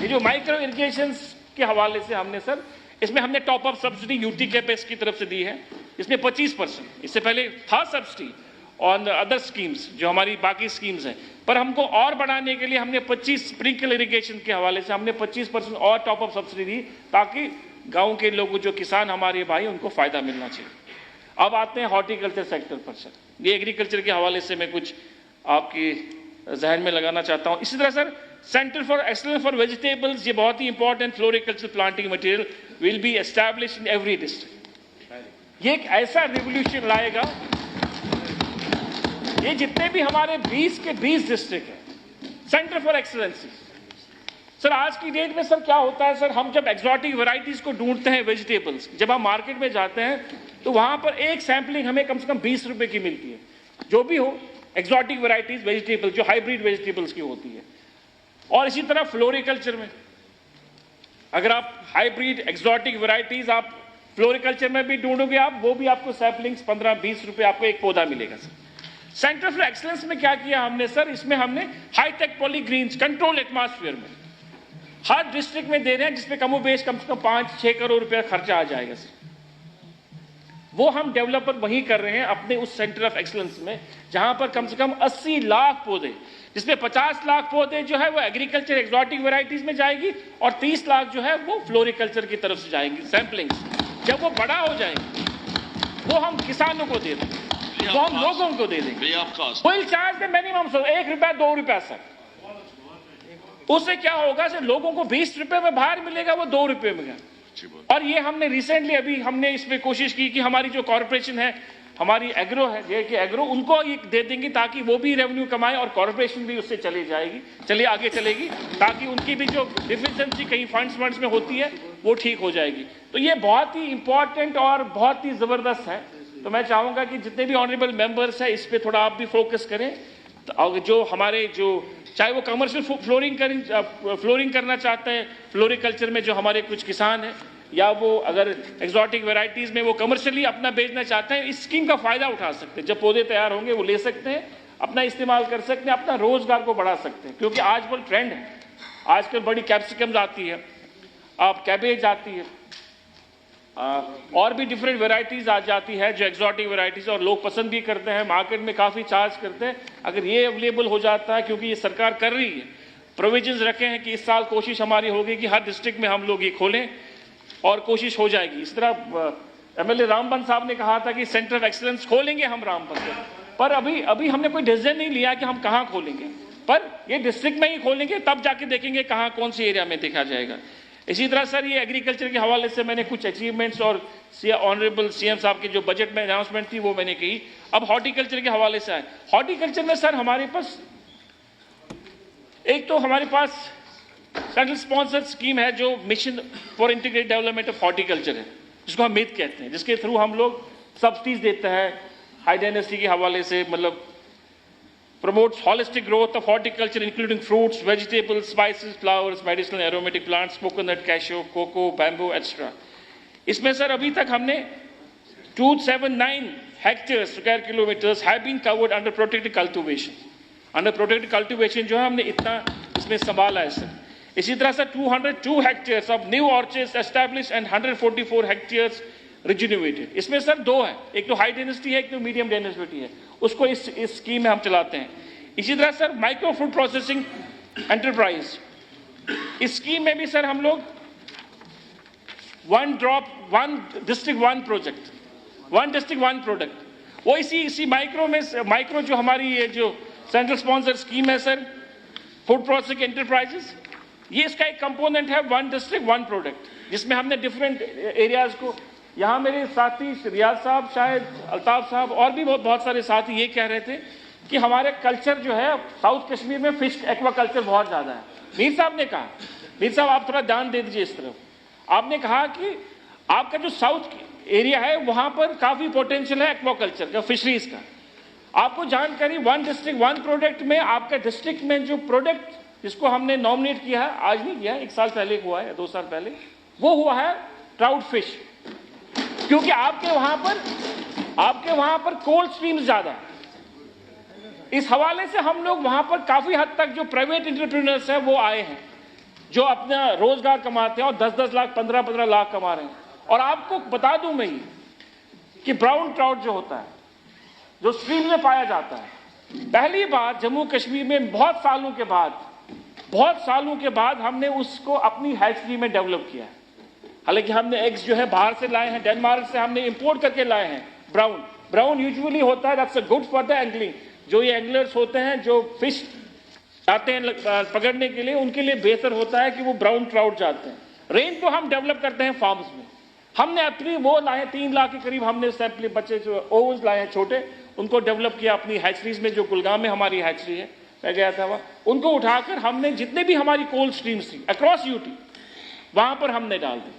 ये जो माइक्रो इरिगेशन के हवाले से हमने सर, इसमें हमने top up subsidy UT capex की तरफ से दी है, इसमें 25%। इससे पहले था सब्सिडी ऑन अदर स्कीम्स जो हमारी बाकी स्कीम्स हैं, पर हमको और बढ़ाने के लिए हमने 25 स्प्रिंकल इरिगेशन के हवाले से हमने 25% और टॉप अप सब्सिडी दी, ताकि गांव के लोग जो किसान हमारे भाई उनको फायदा मिलना चाहिए। अब आते हैं हॉर्टिकल्चर सेक्टर पर सर, ये एग्रीकल्चर के हवाले से मैं कुछ आपकी जहन में लगाना चाहता हूँ। इसी तरह sir centre for excellence for vegetables, ये बहुत ही important floriculture planting material will be established in every district. ये एक ऐसा रिवोल्यूशन लाएगा, ये जितने भी हमारे 20 के 20 डिस्ट्रिक्ट हैं सेंटर फॉर एक्सलेंसी। सर आज की डेट में सर क्या होता है सर, हम जब एक्सोटिक वैरायटीज को ढूंढते हैं वेजिटेबल्स, जब हम मार्केट में जाते हैं तो वहां पर एक सैंपलिंग हमें कम से कम 20 रुपए की मिलती है, जो भी हो एक्सोटिक वैरायटीज वेजिटेबल जो हाइब्रिड वेजिटेबल्स की होती है। और इसी तरह फ्लोरिकल्चर में अगर आप हाइब्रिड एक्सोटिक वैरायटीज आप फ्लोरिकल्चर में भी ढूंढोगे आप, वो भी आपको सैंपलिंग्स 15-20 रुपए आपको एक पौधा मिलेगा सर। सेंटर फॉर एक्सलेंस में क्या किया हमने सर, इसमें हमने हाईटेक पॉलीग्रीन्स कंट्रोल एटमॉस्फेयर में हर डिस्ट्रिक्ट में दे रहे हैं, जिसमें कमोबेश कम से कम 5-6 करोड़ रुपया खर्चा आ जाएगा सर। वो हम डेवलपर वही कर रहे हैं अपने उस सेंटर ऑफ एक्सलेंस में, जहां पर कम से कम 80 लाख पौधे, जिसमें 50 लाख पौधे जो है वो एग्रीकल्चर एक्सोटिक वैरायटीज में जाएगी और 30 लाख जो है वो फ्लोरिकल्चर की तरफ से जाएंगी सैंपलिंग्स। जब वो बड़ा हो जाएंगे वो हम किसानों को दे देंगे, वो हम लोगों को दे देंगे। Will charge the minimum sir 1 रुपया 2 रुपया सर। उससे क्या होगा सर, लोगों को 20 रुपए में बाहर मिलेगा, वो 2 रुपए में। और ये हमने रिसेंटली अभी हमने इसमें कोशिश की कि हमारी जो कॉर्पोरेशन है, हमारी एग्रो है जेके एग्रो, उनको ये दे देंगे ताकि वो भी रेवेन्यू कमाए और कॉर्पोरेशन भी उससे चले आगे चलेगी, ताकि उनकी भी जो डिफिशिएंसी कहीं फंड्स में होती है वो ठीक हो जाएगी। तो ये बहुत ही इंपॉर्टेंट और बहुत ही जबरदस्त है। तो मैं चाहूंगा कि जितने भी ऑनरेबल मेंबर्स हैं इस पे थोड़ा आप भी फोकस करें। तो जो हमारे जो चाहे वो कमर्शियल फ्लोरिंग करना चाहते हैं फ्लोरिकल्चर में, जो हमारे कुछ किसान हैं, या वो अगर एक्सोटिक वैरायटीज में वो कमर्शियली अपना बेचना चाहते हैं, इस स्कीम का फायदा उठा सकते हैं। जब पौधे तैयार होंगे वो ले सकते हैं, अपना इस्तेमाल कर सकते हैं, अपना रोजगार को बढ़ा सकते हैं। क्योंकि आजकल ट्रेंड है, आजकल बड़ी कैप्सिकम्स आती है, आप कैबेज आती है, और भी डिफरेंट वैरायटीज आ जाती है जो एक्सोटिक वैरायटीज, और लोग पसंद भी करते हैं, मार्केट में काफ़ी चार्ज करते हैं। अगर ये अवेलेबल हो जाता है, क्योंकि ये सरकार कर रही है, प्रोविजंस रखे हैं कि इस साल कोशिश हमारी होगी कि हर डिस्ट्रिक्ट में हम लोग ये खोलें, और कोशिश हो जाएगी। इस तरह एमएलए रामबन साहब ने कहा था कि सेंटर ऑफ एक्सीलेंस खोलेंगे हम रामबन में, पर अभी हमने कोई डिसीजन नहीं लिया कि हम कहाँ खोलेंगे, पर ये डिस्ट्रिक्ट में ही खोलेंगे, तब जाके देखेंगे कहाँ कौन सी एरिया में देखा जाएगा। इसी तरह सर ये एग्रीकल्चर के हवाले से मैंने कुछ अचीवमेंट्स और ऑनरेबल सीएम साहब की जो बजट में अनाउंसमेंट थी वो मैंने की। अब हॉर्टिकल्चर के हवाले से आए, हॉर्टिकल्चर में सर हमारे पास एक तो हमारे पास सेंट्रल स्पॉन्सर्ड स्कीम है जो mission for integrated development of horticulture है, जिसको हम मिथ कहते हैं, जिसके थ्रू हम लोग सब्सिडीज देते हैं हाई डायनेस्टी के हवाले से, मतलब promotes holistic growth of horticulture including fruits, vegetables, spices, flowers, medicinal aromatic plants, coconut, cashew, cocoa, bamboo, etc. इसमें सर अभी तक हमने 279 hectares square kilometers have been covered under protected cultivation. Under protected cultivation जो है हमने इतना इसमें संभाला है सर। इसी तरह से 202 hectares of new orchards established and 144 hectares रिजुनिवेटेड। इसमें सर दो है, एक तो हाई डेंसिटी है, एक तो मीडियम डेंसिटी है, उसको इस स्कीम में हम चलाते हैं। इसी तरह sir micro food processing enterprise, इस स्कीम में भी सर हम लोग one drop one district one project, one district one product, वो इसी माइक्रो जो हमारी ये जो सेंट्रल स्पॉन्सर स्कीम है सर, फूड प्रोसेसिंग एंटरप्राइजेस, ये इसका एक कंपोनेंट है, 1 डिस्ट्रिक्ट 1 प्रोडक्ट, जिसमें हमने डिफरेंट एरियाज को, यहाँ मेरे साथी रियाज साहब, शायद अल्ताफ साहब और भी बहुत सारे साथी ये कह रहे थे कि हमारे कल्चर जो है साउथ कश्मीर में फिश एक्वा कल्चर बहुत ज़्यादा है। मीर साहब ने कहा, मीर साहब आप थोड़ा ध्यान दे दीजिए इस तरफ, आपने कहा कि आपका जो साउथ एरिया है वहाँ पर काफ़ी पोटेंशियल है एक्वा कल्चर का, फिशरीज का। आपको जानकारी 1 डिस्ट्रिक्ट 1 प्रोडक्ट में आपका डिस्ट्रिक्ट में जो प्रोडक्ट जिसको हमने नॉमिनेट किया है, आज नहीं किया, 1 साल पहले हुआ है, 2 साल पहले, वो हुआ है ट्राउट फिश, क्योंकि आपके वहां पर कोल्ड स्ट्रीम्स ज्यादा है। इस हवाले से हम लोग वहां पर काफी हद तक जो प्राइवेट एंटरप्रेन्योर्स हैं वो आए हैं, जो अपना रोजगार कमाते हैं और 10-10 लाख 15-15 लाख कमा रहे हैं। और आपको बता दूं मैं कि ब्राउन ट्राउट जो होता है, जो स्ट्रीम में पाया जाता है, पहली बार जम्मू कश्मीर में बहुत सालों के बाद हमने उसको अपनी हैचरी में डेवलप किया है। हालांकि हमने एग्स जो है बाहर से लाए हैं, डेनमार्क से हमने इंपोर्ट करके लाए हैं। ब्राउन यूजुअली होता है, that's good for the angling. जो ये एंगलर्स होते हैं जो फिश जाते हैं पकड़ने के लिए, उनके लिए बेहतर होता है कि वो ब्राउन ट्राउट जाते हैं। रेंज को हम डेवलप करते हैं फार्म्स में। हमने अपनी वो लाए 3 लाख के करीब, हमने सैंपल बच्चे जो ओव्स लाए हैं छोटे, उनको डेवलप किया अपनी हैचरीज में। जो कुलगाम में हमारी हैचरी है, मैं गया था वहाँ, उनको उठाकर हमने जितने भी हमारी कोल्ड स्ट्रीम्स थी अक्रॉस यूटी वहां पर हमने डाल दी,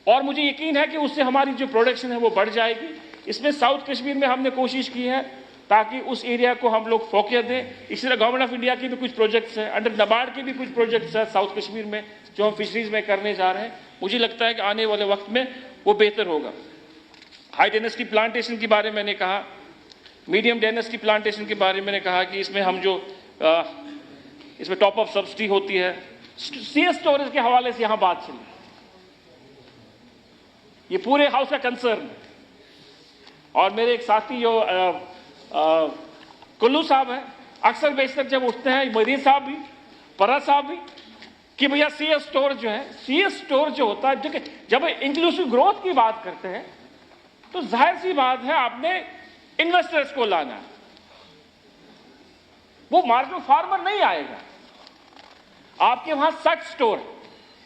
और मुझे यकीन है कि उससे हमारी जो प्रोडक्शन है वो बढ़ जाएगी। इसमें साउथ कश्मीर में हमने कोशिश की है ताकि उस एरिया को हम लोग फोकस दें। इसी तरह गवर्नमेंट ऑफ इंडिया के भी कुछ प्रोजेक्ट्स हैं, अंडर नबार्ड के भी कुछ प्रोजेक्ट्स हैं साउथ कश्मीर में जो हम फिशरीज में करने जा रहे हैं। मुझे लगता है कि आने वाले वक्त में वो बेहतर होगा। हाई डेंसिटी प्लांटेशन के बारे में मैंने कहा, मीडियम डेंसिटी प्लांटेशन के बारे में मैंने कहा कि इसमें हम जो इसमें टॉप अप सब्सिडी होती है, सीएस स्टोरेज के हवाले से यहां बात चली, ये पूरे हाउस का कंसर्न है। और मेरे एक साथी जो कुल्लू साहब है, अक्सर बेशतर जब उठते हैं, मरीज साहब भी, परा साहब भी, कि भैया सीएस स्टोर जो है, सीएस स्टोर जो होता है, जब इंक्लूसिव ग्रोथ की बात करते हैं तो जाहिर सी बात है आपने इन्वेस्टर्स को लाना है। वो मार्जिनल फार्मर नहीं आएगा। आपके वहां सच स्टोर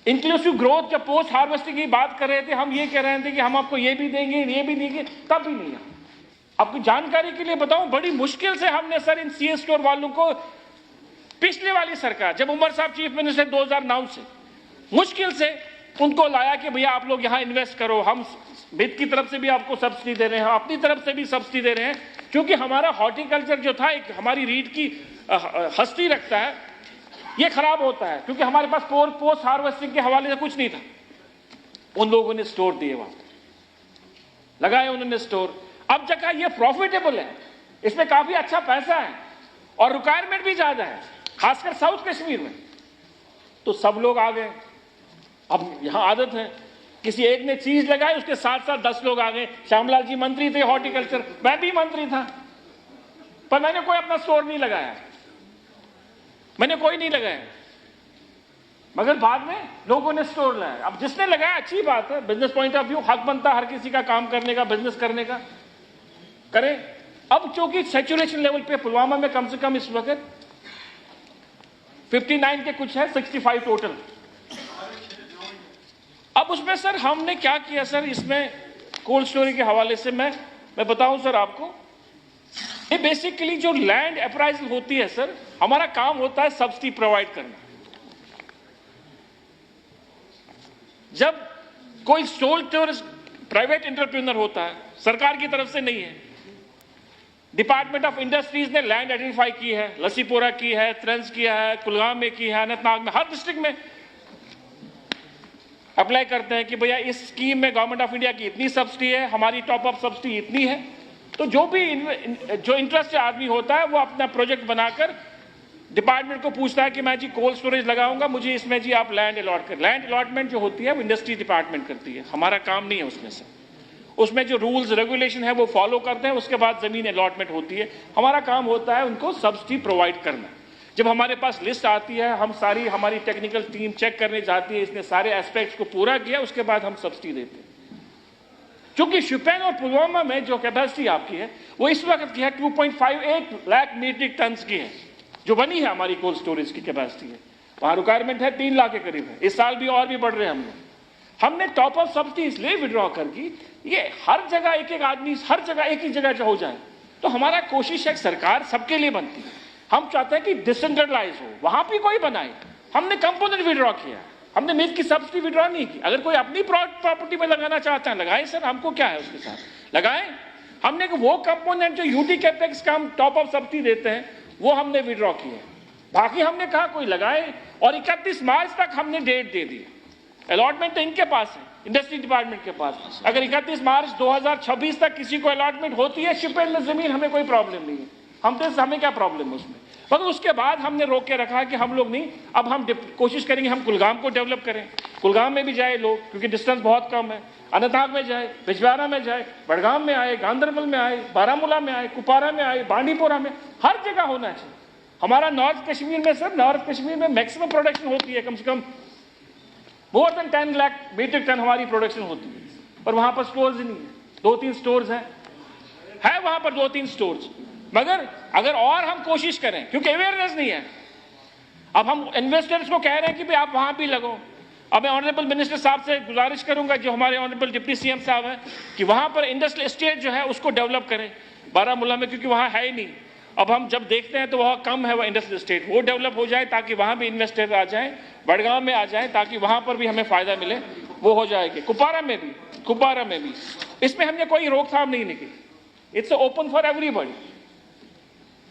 इंक्लूसिव ग्रोथ, जब पोस्ट हार्वेस्टिंग की बात कर रहे थे, हम ये कह रहे थे कि हम आपको ये भी देंगे, ये भी देंगे, तब भी नहीं। आपकी जानकारी के लिए बताऊं, बड़ी मुश्किल से हमने सर इन सीएस स्टोर वालों को, पिछले वाली सरकार जब उमर साहब चीफ मिनिस्टर 2009 से, मुश्किल से उनको लाया कि भैया आप लोग यहां इन्वेस्ट करो, हम वित्त की तरफ से भी आपको सब्सिडी दे रहे हैं, अपनी तरफ से भी सब्सिडी दे रहे हैं, क्योंकि हमारा हॉर्टिकल्चर जो था, एक हमारी रीढ़ की हस्ती रखता है, ये खराब होता है, क्योंकि हमारे पास पोस्ट हार्वेस्टिंग के हवाले से कुछ नहीं था। उन लोगों ने स्टोर दिए, वहां लगाए उन्होंने स्टोर। अब जगह ये प्रॉफिटेबल है, इसमें काफी अच्छा पैसा है और रिक्वायरमेंट भी ज्यादा है, खासकर साउथ कश्मीर में। तो सब लोग आ गए। अब यहां आदत है, किसी एक ने चीज लगाई, उसके साथ साथ 10 लोग आ गए। श्यामलाल जी मंत्री थे हॉर्टिकल्चर, मैं भी मंत्री था, पर मैंने कोई अपना स्टोर नहीं लगाया, मैंने कोई नहीं लगाया, मगर बाद में लोगों ने स्टोर लगाया। अब जिसने लगाया अच्छी बात है, बिजनेस पॉइंट ऑफ व्यू हक बनता हर किसी का काम करने का, बिजनेस करने का, करें। अब चूंकि सैचुरेशन लेवल पे पुलवामा में कम से कम इस वक्त 59 के कुछ है, 65 टोटल। अब उसमें सर हमने क्या किया सर, इसमें कोल्ड स्टोरेज के हवाले से मैं बताऊं सर आपको, ये बेसिकली जो लैंड अप्राइजल होती है सर, हमारा काम होता है सब्सिडी प्रोवाइड करना। जब कोई स्टोरेज प्राइवेट एंटरप्रेन्योर होता है, सरकार की तरफ से नहीं है, डिपार्टमेंट ऑफ इंडस्ट्रीज ने लैंड आइडेंटिफाई की है, लसीपोरा की है, ट्रेंस किया है, कुलगाम में की है, अनंतनाग में, हर डिस्ट्रिक्ट में अप्लाई करते हैं कि भैया इस स्कीम में गवर्नमेंट ऑफ इंडिया की इतनी सब्सिडी है, हमारी टॉप अप सब्सिडी इतनी है। तो जो इंटरेस्ट आदमी होता है वो अपना प्रोजेक्ट बनाकर डिपार्टमेंट को पूछता है कि मैं जी कोल्ड स्टोरेज लगाऊंगा, मुझे इसमें जी आप लैंड अलॉट कर। लैंड अलॉटमेंट जो होती है वो इंडस्ट्री डिपार्टमेंट करती है, हमारा काम नहीं है उसमें से। उसमें जो रूल्स रेगुलेशन है वो फॉलो करते हैं, उसके बाद जमीन अलॉटमेंट होती है। हमारा काम होता है उनको सब्सिडी प्रोवाइड करना। जब हमारे पास लिस्ट आती है, हम सारी हमारी टेक्निकल टीम चेक करने जाती है, इसने सारे एस्पेक्ट्स को पूरा किया, उसके बाद हम सब्सिडी देते हैं। क्योंकि शुपियान और पुलवामा में जो कैपेसिटी आपकी है वो इस वक्त की है 2.58 लाख मीट्रिक टन की है, जो बनी है हमारी कोल्ड स्टोरेज की कैपेसिटी है। वहां रिक्वायरमेंट है 3 लाख के करीब है। इस साल भी और भी बढ़ रहे हैं हमने टॉप अप सब्सिडी इसलिए विड्रॉ कर दी, ये हर जगह एक एक आदमी हर जगह एक ही जगह हो जाए। तो हमारा कोशिश है सरकार सबके लिए बनती है, हम चाहते हैं कि डिसेंट्रलाइज हो, वहां भी कोई बनाए। हमने कंपोनेंट विड्रॉ किया, हमने मिल्क की सब्सिडी विड्रॉ नहीं की। अगर कोई अपनी प्रॉपर्टी में लगाना चाहता है लगाए सर, हमको क्या है उसके साथ लगाए। हमने वो कंपोनेंट जो यूटी कैपेक्स का हम टॉप अप सब्सिडी देते हैं वो हमने विड्रॉ किया, बाकी हमने कहा कोई लगाए। और 31 मार्च तक हमने डेट दे दी, अलॉटमेंट तो इनके पास है, इंडस्ट्री डिपार्टमेंट के पास। अगर 31 मार्च 2026 तक किसी को अलॉटमेंट होती है शिपयार्ड में जमीन, हमें कोई प्रॉब्लम नहीं है, हमें क्या प्रॉब्लम है उसमें। मगर उसके बाद हमने रोक के रखा कि हम लोग नहीं, अब हम कोशिश करेंगे हम कुलगाम को डेवलप करें, कुलगाम में भी जाए लोग क्योंकि डिस्टेंस बहुत कम है, अनंतनाग में जाए, बिजवाड़ा में जाए, बड़गाम में आए, गांधरबल में आए, बारामूला में आए, कुपवारा में आए, बांडीपोरा में, हर जगह होना चाहिए। हमारा नॉर्थ कश्मीर में सर, नॉर्थ कश्मीर में मैक्सिमम प्रोडक्शन होती है, कम से कम more than 10 lakh metric ton हमारी प्रोडक्शन होती है, पर वहां पर स्टोर्स ही नहीं है। 2-3 स्टोर्स है वहां पर 2-3 स्टोर्स। मगर अगर और हम कोशिश करें, क्योंकि अवेयरनेस नहीं है, अब हम इन्वेस्टर्स को कह रहे हैं कि भाई आप वहां भी लगो। अब मैं ऑनरेबल मिनिस्टर साहब से गुजारिश करूंगा, जो हमारे ऑनरेबल डिप्टी सीएम साहब हैं, कि वहां पर इंडस्ट्रियल एस्टेट जो है उसको डेवलप करें बारामूला में, क्योंकि वहां है ही नहीं। अब हम जब देखते हैं तो वह कम है, वह इंडस्ट्रियल एस्टेट, वो डेवलप हो जाए ताकि वहां भी इन्वेस्टर आ जाए, बड़गांव में आ जाए, ताकि वहां पर भी हमें फायदा मिले, वो हो जाएगी। कुपवारा में भी इसमें हमने कोई रोकथाम नहीं की, इट्स ओपन फॉर एवरीबॉडी,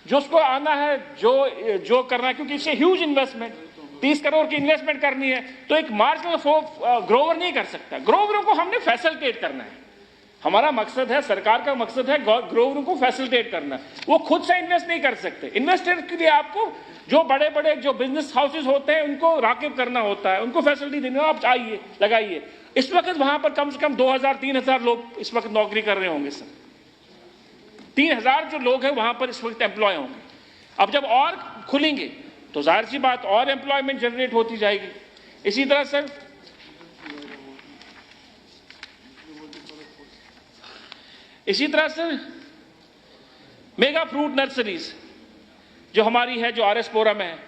जो उसको आना है, जो करना है, क्योंकि इससे ह्यूज इन्वेस्टमेंट 30 करोड़ की इन्वेस्टमेंट करनी है, तो एक मार्जिनल ग्रोवर नहीं कर सकता। ग्रोवरों को हमने फैसिलिटेट करना है, हमारा मकसद है, सरकार का मकसद है ग्रोवरों को फैसिलिटेट करना। वो खुद से इन्वेस्ट नहीं कर सकते, इन्वेस्टर के लिए आपको जो बड़े बड़े जो बिजनेस हाउसेज होते हैं उनको राकिब करना होता है, उनको फैसिलिटी देनी हो, आप आइए लगाइए। इस वक्त वहां पर कम से कम 2000-3000 लोग इस वक्त नौकरी कर रहे होंगे सर, 3000 जो लोग हैं वहां पर इस वक्त एम्प्लॉय होंगे। अब जब और खुलेंगे तो जाहिर सी बात और एम्प्लॉयमेंट जनरेट होती जाएगी। इसी तरह सर मेगा फ्रूट नर्सरीज जो हमारी है, जो आरएसपुरा में है,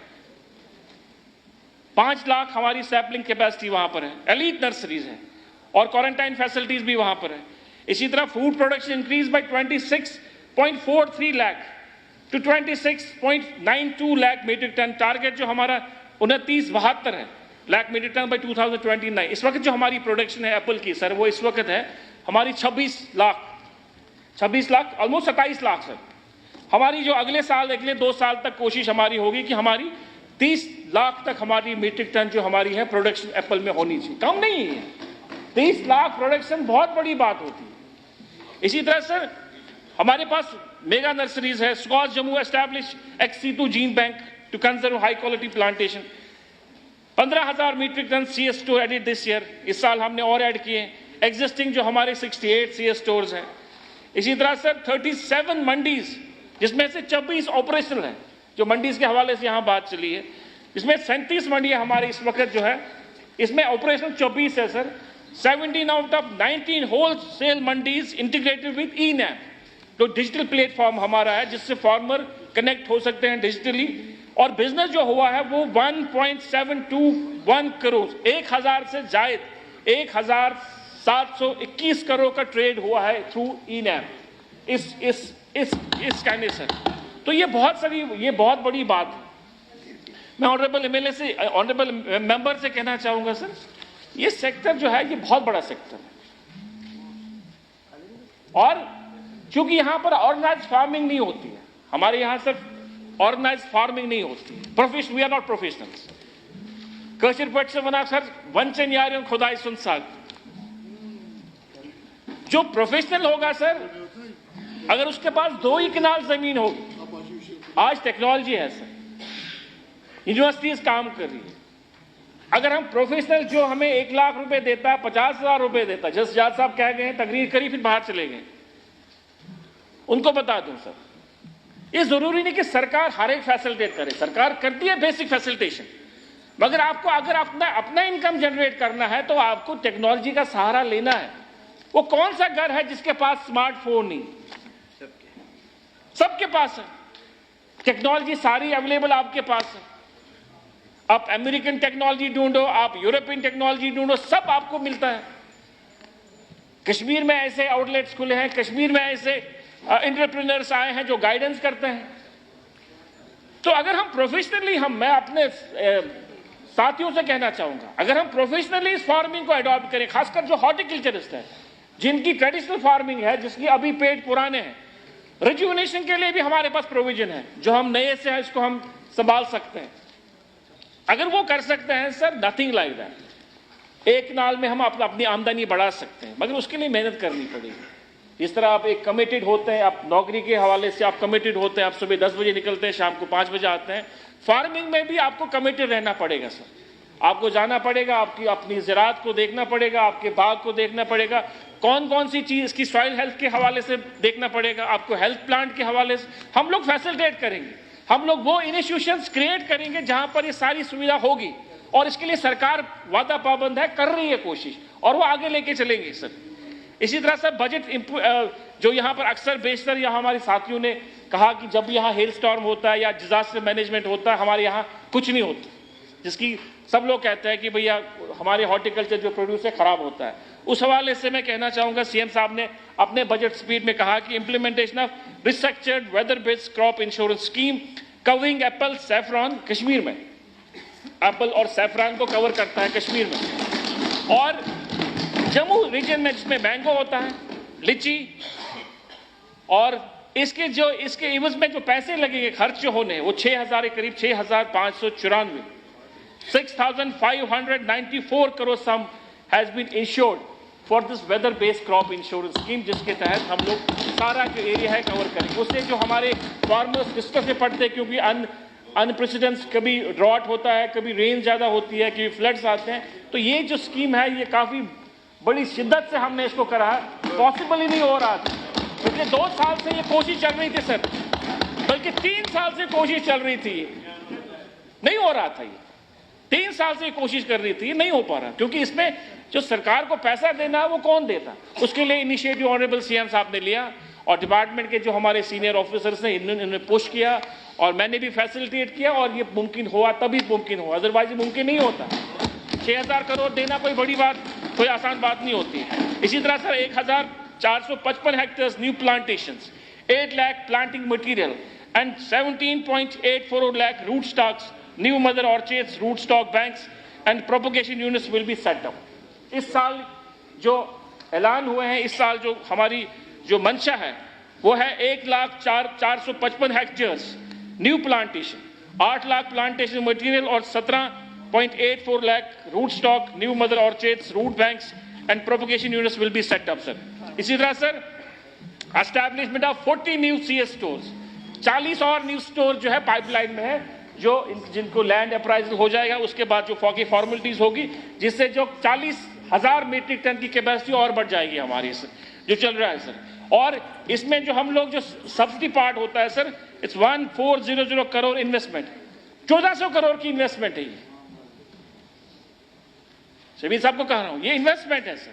5 लाख हमारी सैपलिंग कैपेसिटी वहां पर है, एलीट नर्सरीज है, और क्वारंटाइन फैसिलिटीज भी वहां पर है। इसी तरह food production increase by 26.43 lakh to 26.92 lakh metric ton. Target जो हमारा 29-72 लाख मीट्रिक टन बाय 2029। इस वक्त जो हमारी प्रोडक्शन है एप्पल की सर, वो इस वक्त है हमारी 26 लाख, ऑलमोस्ट 27 लाख सर। हमारी जो अगले 2 साल तक कोशिश हमारी होगी कि हमारी 30 लाख तक हमारी मीट्रिक टन जो हमारी है प्रोडक्शन एप्पल में होनी चाहिए, कम नहीं है। 30 लाख प्रोडक्शन बहुत बड़ी बात होती है। इसी तरह सर हमारे पास मेगा नर्सरीज है, SKUAST Jammu establish XC2 gene bank to conserve high quality plantation. 15,000 metric ton CS store added this year, इस साल हमने और ऐड किए। एग्जिस्टिंग जो हमारे 68 CS स्टोर्स हैं। इसी तरह सर 37 मंडीज, जिसमें से 24 ऑपरेशनल है, जो मंडीज के हवाले से यहाँ बात चली है, इसमें 37 मंडियां हमारे इस वक्त जो है, इसमें ऑपरेशनल 24 है sir. 17 out of 19 wholesale mandis integrated with eNAM, जो डिजिटल प्लेटफॉर्म हमारा है, जिससे फार्मर कनेक्ट हो सकते हैं डिजिटली। और बिजनेस जो हुआ है वो 1.721 करोड़, 1000 से जायद 1721 करोड़ का ट्रेड हुआ है थ्रू eNAM इस कहने से। तो ये बहुत बड़ी बात है। मैं ऑनरेबल मेंबर से कहना चाहूंगा सर, ये सेक्टर जो है ये बहुत बड़ा सेक्टर है, और क्योंकि यहां पर ऑर्गेनाइज्ड फार्मिंग नहीं होती है, हमारे यहां सिर्फ ऑर्गेनाइज्ड फार्मिंग नहीं होती है, वी आर नॉट प्रोफेशनल्स। कशिर पट से बना सर वंचन यार खुदाई सुन साग, जो प्रोफेशनल होगा सर, अगर उसके पास 2 ही कनाल जमीन होगी, आज टेक्नोलॉजी है सर, यूनिवर्सिटीज काम कर रही है। अगर हम प्रोफेशनल जो हमें 1 लाख रुपए देता है, 50,000 रुपए देता है, जस जाट साहब कह गए हैं तकरीर करी फिर बाहर चले गए, उनको बता दूं सर, ये जरूरी नहीं कि सरकार हर एक फैसिलिटेट करे, सरकार करती है बेसिक फैसिलिटेशन, मगर आपको अगर अपना इनकम जनरेट करना है तो आपको टेक्नोलॉजी का सहारा लेना है। वो कौन सा घर है जिसके पास स्मार्टफोन नहीं? सबके पास है। टेक्नोलॉजी सारी अवेलेबल आपके पास है। आप अमेरिकन टेक्नोलॉजी ढूंढो, आप यूरोपियन टेक्नोलॉजी ढूंढो, सब आपको मिलता है। कश्मीर में ऐसे आउटलेट्स खुले हैं, कश्मीर में ऐसे एंटरप्रेन्योर्स आए हैं जो गाइडेंस करते हैं। तो अगर हम प्रोफेशनली मैं अपने साथियों से कहना चाहूंगा, अगर हम प्रोफेशनली इस फार्मिंग को अडॉप्ट करें, खासकर जो हॉर्टिकल्चरिस्ट है, जिनकी ट्रेडिशनल फार्मिंग है, जिसकी अभी पेड़ पुराने हैं, रिजुविनेशन के लिए भी हमारे पास प्रोविजन है, जो हम नए से है इसको हम संभाल सकते हैं। अगर वो कर सकते हैं सर, नथिंग लाइक दैट, एक नाल में हम अपनी आमदनी बढ़ा सकते हैं, मगर उसके लिए मेहनत करनी पड़ेगी। इस तरह आप एक कमिटेड होते हैं, आप नौकरी के हवाले से आप कमिटेड होते हैं, आप सुबह 10 बजे निकलते हैं, शाम को 5 बजे आते हैं। फार्मिंग में भी आपको कमिटेड रहना पड़ेगा सर। आपको जाना पड़ेगा, आपकी अपनी ज़राअत को देखना पड़ेगा, आपके बाग को देखना पड़ेगा, कौन कौन सी चीज़ इसकी सॉइल हेल्थ के हवाले से देखना पड़ेगा, आपको हेल्थ प्लांट के हवाले से हम लोग फैसिलिटेट करेंगे। हम लोग वो इंस्टीट्यूशंस क्रिएट करेंगे जहां पर ये सारी सुविधा होगी, और इसके लिए सरकार वादा पाबंद है, कर रही है कोशिश, और वो आगे लेके चलेंगे सर। इसी तरह से बजट जो यहाँ पर अक्सर बेशतर यहाँ हमारे साथियों ने कहा कि जब यहाँ हेल स्टॉर्म होता है या डिजास्टर मैनेजमेंट होता है, हमारे यहाँ कुछ नहीं होता, जिसकी सब लोग कहते हैं कि भैया हमारे हॉर्टिकल्चर जो प्रोड्यूस है खराब होता है। उस हवाले से मैं कहना चाहूंगा, सीएम साहब ने अपने बजट स्पीच में कहा कि implementation of restructured weather based crop insurance scheme covering apple saffron Kashmir में, एप्पल और सैफरॉन को कवर करता है कश्मीर में, और जम्मू रीजन में जिसमें मैंगो होता है, लीची, और इसके इवज में जो पैसे लगेंगे, खर्च जो होने, वो 6,000 के करीब 6,594 6,594 crore sum has been insured for this weather based crop insurance scheme, जिसके तहत हम लोग सारा जो एरिया है कवर करेंगे। उससे जो हमारे फार्मर्स डिस्ट्रेस में पड़ते हैं, क्योंकि अनप्रेसिडेंट, कभी ड्रॉट होता है, कभी रेन ज्यादा होती है, कभी फ्लड्स आते हैं, तो ये जो स्कीम है ये काफी बड़ी शिद्दत से हमने इसको करा है। पॉसिबल ही नहीं हो रहा था, पिछले 2 साल से ये कोशिश चल रही थी सर, बल्कि 3 साल से कोशिश चल रही थी, नहीं हो रहा था। ये 3 साल से कोशिश कर रही थी, नहीं हो पा रहा, क्योंकि इसमें जो सरकार को पैसा देना है वो कौन देता। उसके लिए इनिशिएटिव ऑनरेबल सीएम साहब ने लिया, और डिपार्टमेंट के जो हमारे सीनियर ऑफिसर्स हैं इन्होंने पुश किया, और मैंने भी फैसिलिटेट किया, और ये मुमकिन हुआ, तभी मुमकिन हुआ, अदरवाइज मुमकिन नहीं होता। 6,000 करोड़ देना कोई बड़ी बात, कोई आसान बात नहीं होती। इसी तरह sir 1,455 hectares new plantations, 8 lakh planting material and 17.84 lakh rootstocks, new mother orchards, root stock banks and propagation units will be set up. इस साल जो ऐलान हुए हैं, इस साल जो हमारी जो मंशा है वो है 1,04,455 hectares new plantation, 8 lakh plantation material और 17.84 lakh root stock, new mother orchards, root banks and propagation units will be set up sir. इसी तरह sir establishment of 40 new CS stores, 40 और न्यू स्टोर जो है पाइपलाइन में है, जो जिनको लैंड अप्राइजल हो जाएगा उसके बाद जो फॉर्मेलिटीज होगी, जिससे जो 40,000 मीट्रिक टन की कैपेसिटी और बढ़ जाएगी हमारी सर, जो चल रहा है सर। और इसमें जो हम लोग जो सब्सिडी पार्ट होता है sir, it's 1,400 crore investment, 1,400 crore की इन्वेस्टमेंट है ये। सभी साहब को कह रहा हूं, ये इन्वेस्टमेंट है सर।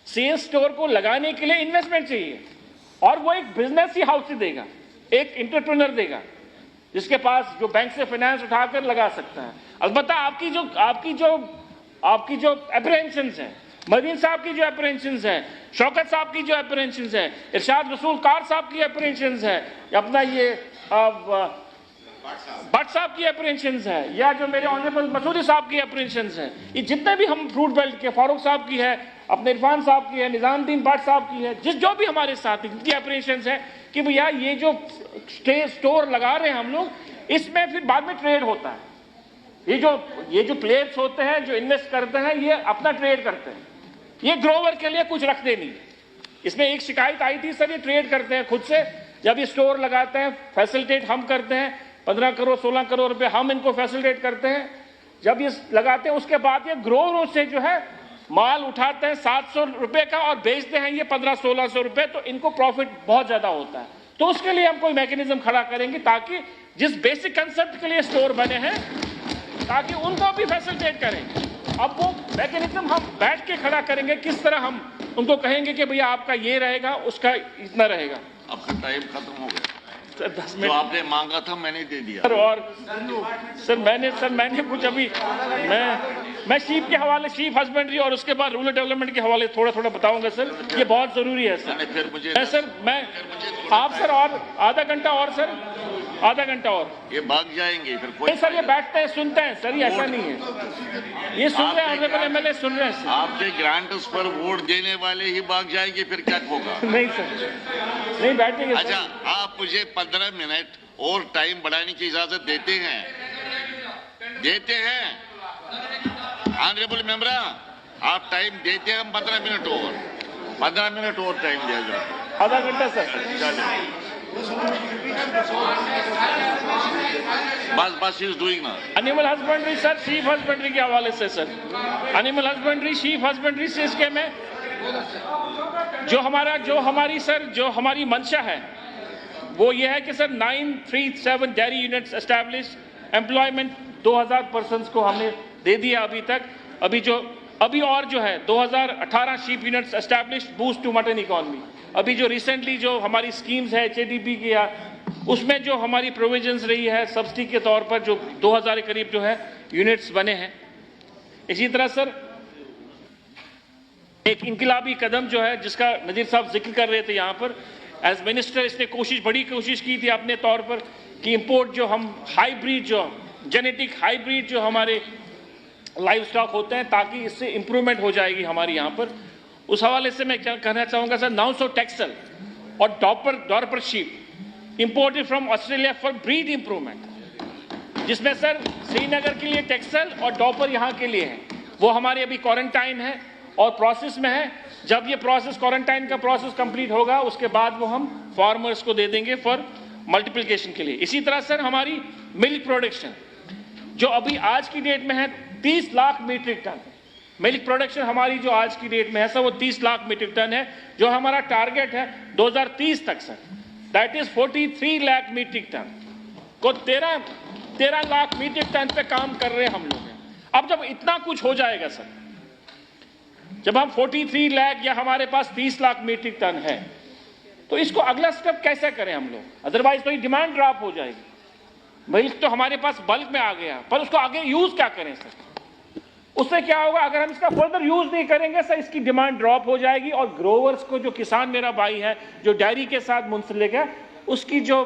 सेल्स स्टोर को लगाने के लिए इन्वेस्टमेंट चाहिए, और वो एक बिजनेस ही हाउस देगा, एक एंटरप्रेन्योर देगा, जिसके पास जो बैंक से फाइनेंस उठाकर लगा सकता है। अलबत्ता आपकी जो एप्रीहेंशंस है, मदीन साहब की जो एप्रीहेंशंस है, शौकत साहब की जो एप्रीहेंशंस है, इरशाद रसूल कार साहब की एप्रीहेंशंस है, अपना ये भट्ट साहब की एप्रीहेंशंस है, या जो मेरे ऑनरेबल मसूदी साहब की एप्रीहेंशंस है, ये जितने भी हम फ्रूट बेल्ट के, फारूक साहब की है, अपने इरफान साहब की है, निजामुद्दीन भट्ट साहब की है, जो भी हमारे साथ इनकी एप्रीहेंशंस है कि भैया ये जो स्टोर लगा रहे हैं हम लोग, इसमें फिर बाद में ट्रेड होता है। ये जो प्लेयर्स होते हैं, जो इन्वेस्ट करते हैं, ये अपना ट्रेड करते हैं, ये ग्रोवर के लिए कुछ रखते नहीं। इसमें एक शिकायत आई थी सर, ये ट्रेड करते हैं खुद से, जब ये स्टोर लगाते हैं फैसिलिटेट हम करते हैं, 15 करोड़ 16 करोड़ रुपए हम इनको फैसिलिटेट करते हैं। जब ये लगाते हैं उसके बाद ये ग्रोवरों से जो है माल उठाते हैं 700 रुपए का और बेचते हैं ये 1500-1600 रुपए, तो इनको प्रॉफिट बहुत ज्यादा होता है। तो उसके लिए हम कोई मैकेनिज्म खड़ा करेंगे, ताकि जिस बेसिक कंसेप्ट के लिए स्टोर बने हैं, ताकि उनको भी फैसिलिटेट करें। अब वो मैकेनिज्म हम बैठ के खड़ा करेंगे, किस तरह हम उनको कहेंगे कि भैया आपका ये रहेगा, उसका इतना रहेगा। आपका टाइम खत्म हो गया। सर 10 जो मिनट आपने मांगा था मैंने दे दिया। सर। और सर मैंने कुछ अभी मैं शीप के हवाले, शीप हस्बेंड्री और उसके बाद रूरल डेवलपमेंट के हवाले थोड़ा थोड़ा बताऊंगा सर, ये बहुत जरूरी है सर। फिर मुझे आप सर और आधा घंटा और सर, आधा घंटा और ये भाग जाएंगे फिर कोई सर, ये बैठते हैं सुनते हैं सर, ये ऐसा नहीं है, ये सुन रहे हैं, ऑनरेबल एमएलए सुन रहे हैं सर। आपके ग्रांट्स पर वोट देने वाले ही भाग जाएंगे फिर क्या होगा? नहीं सर, नहीं बैठेंगे। अच्छा, आप मुझे 15 मिनट और टाइम बढ़ाने की इजाजत देते हैं? देते हैं ऑनरेबल मेंबर, आप टाइम देते हैं? हम 15 मिनट और टाइम दिया जाए। आधा घंटा सर। चलिए बस इज डूइंग ना। Animal husbandry sir, sheep husbandry के हवाले से sir, animal husbandry sheep husbandry से इसके में जो हमारी मंशा है वो ये है कि sir 937 dairy units establish, employment 2000 persons को हमने दे दिया अभी तक। अभी और जो है 2018 sheep units establish, boost to mutton economy. अभी जो रिसेंटली जो हमारी स्कीम्स है HADP की, या उसमें जो हमारी प्रोविजंस रही है सब्सिडी के तौर पर, जो 2000 के करीब जो है यूनिट्स बने हैं। इसी तरह सर एक इनकलाबी कदम जो है जिसका नजीर साहब जिक्र कर रहे थे यहाँ पर, एज मिनिस्टर इसने बड़ी कोशिश की थी अपने तौर पर कि इंपोर्ट जो हम हाइब्रिड, जो जेनेटिक हाइब्रिड जो हमारे लाइव स्टॉक होते हैं, ताकि इससे इंप्रूवमेंट हो जाएगी हमारी यहाँ पर। उस हवाले से मैं क्या कहना चाहूँगा सर, 900 टेक्सल और Dorper sheep imported from Australia for breed improvement, जिसमें सर श्रीनगर के लिए टेक्सल और डॉपर यहाँ के लिए है, वो हमारे अभी क्वारंटाइन है और प्रोसेस में है। जब ये प्रोसेस, क्वारंटाइन का प्रोसेस कंप्लीट होगा, उसके बाद वो हम फार्मर्स को दे देंगे फॉर मल्टीप्लिकेशन के लिए। इसी तरह सर हमारी मिल्क प्रोडक्शन जो अभी आज की डेट में है 30 lakh metric ton, milk production हमारी जो आज की डेट में है सर वो 30 लाख मीट्रिक टन है, जो हमारा टारगेट है 2030 तक sir, that is 43 lakh metric ton को 13 लाख मीट्रिक टन पे काम कर रहे हैं हम लोग हैं। अब जब इतना कुछ हो जाएगा सर, जब हम 43 लाख या हमारे पास 30 लाख मीट्रिक टन है, तो इसको अगला स्टेप कैसे करें हम लोग? अदरवाइज तो ये डिमांड ड्रॉप हो जाएगी। मिल्क तो हमारे पास बल्क में आ गया, पर उसको आगे यूज क्या करें सर? उससे क्या होगा अगर हम इसका फर्दर यूज नहीं करेंगे सर, इसकी डिमांड ड्रॉप हो जाएगी और ग्रोवर्स को, जो किसान मेरा भाई है जो डेयरी के साथ मुंसलिक है, उसकी जो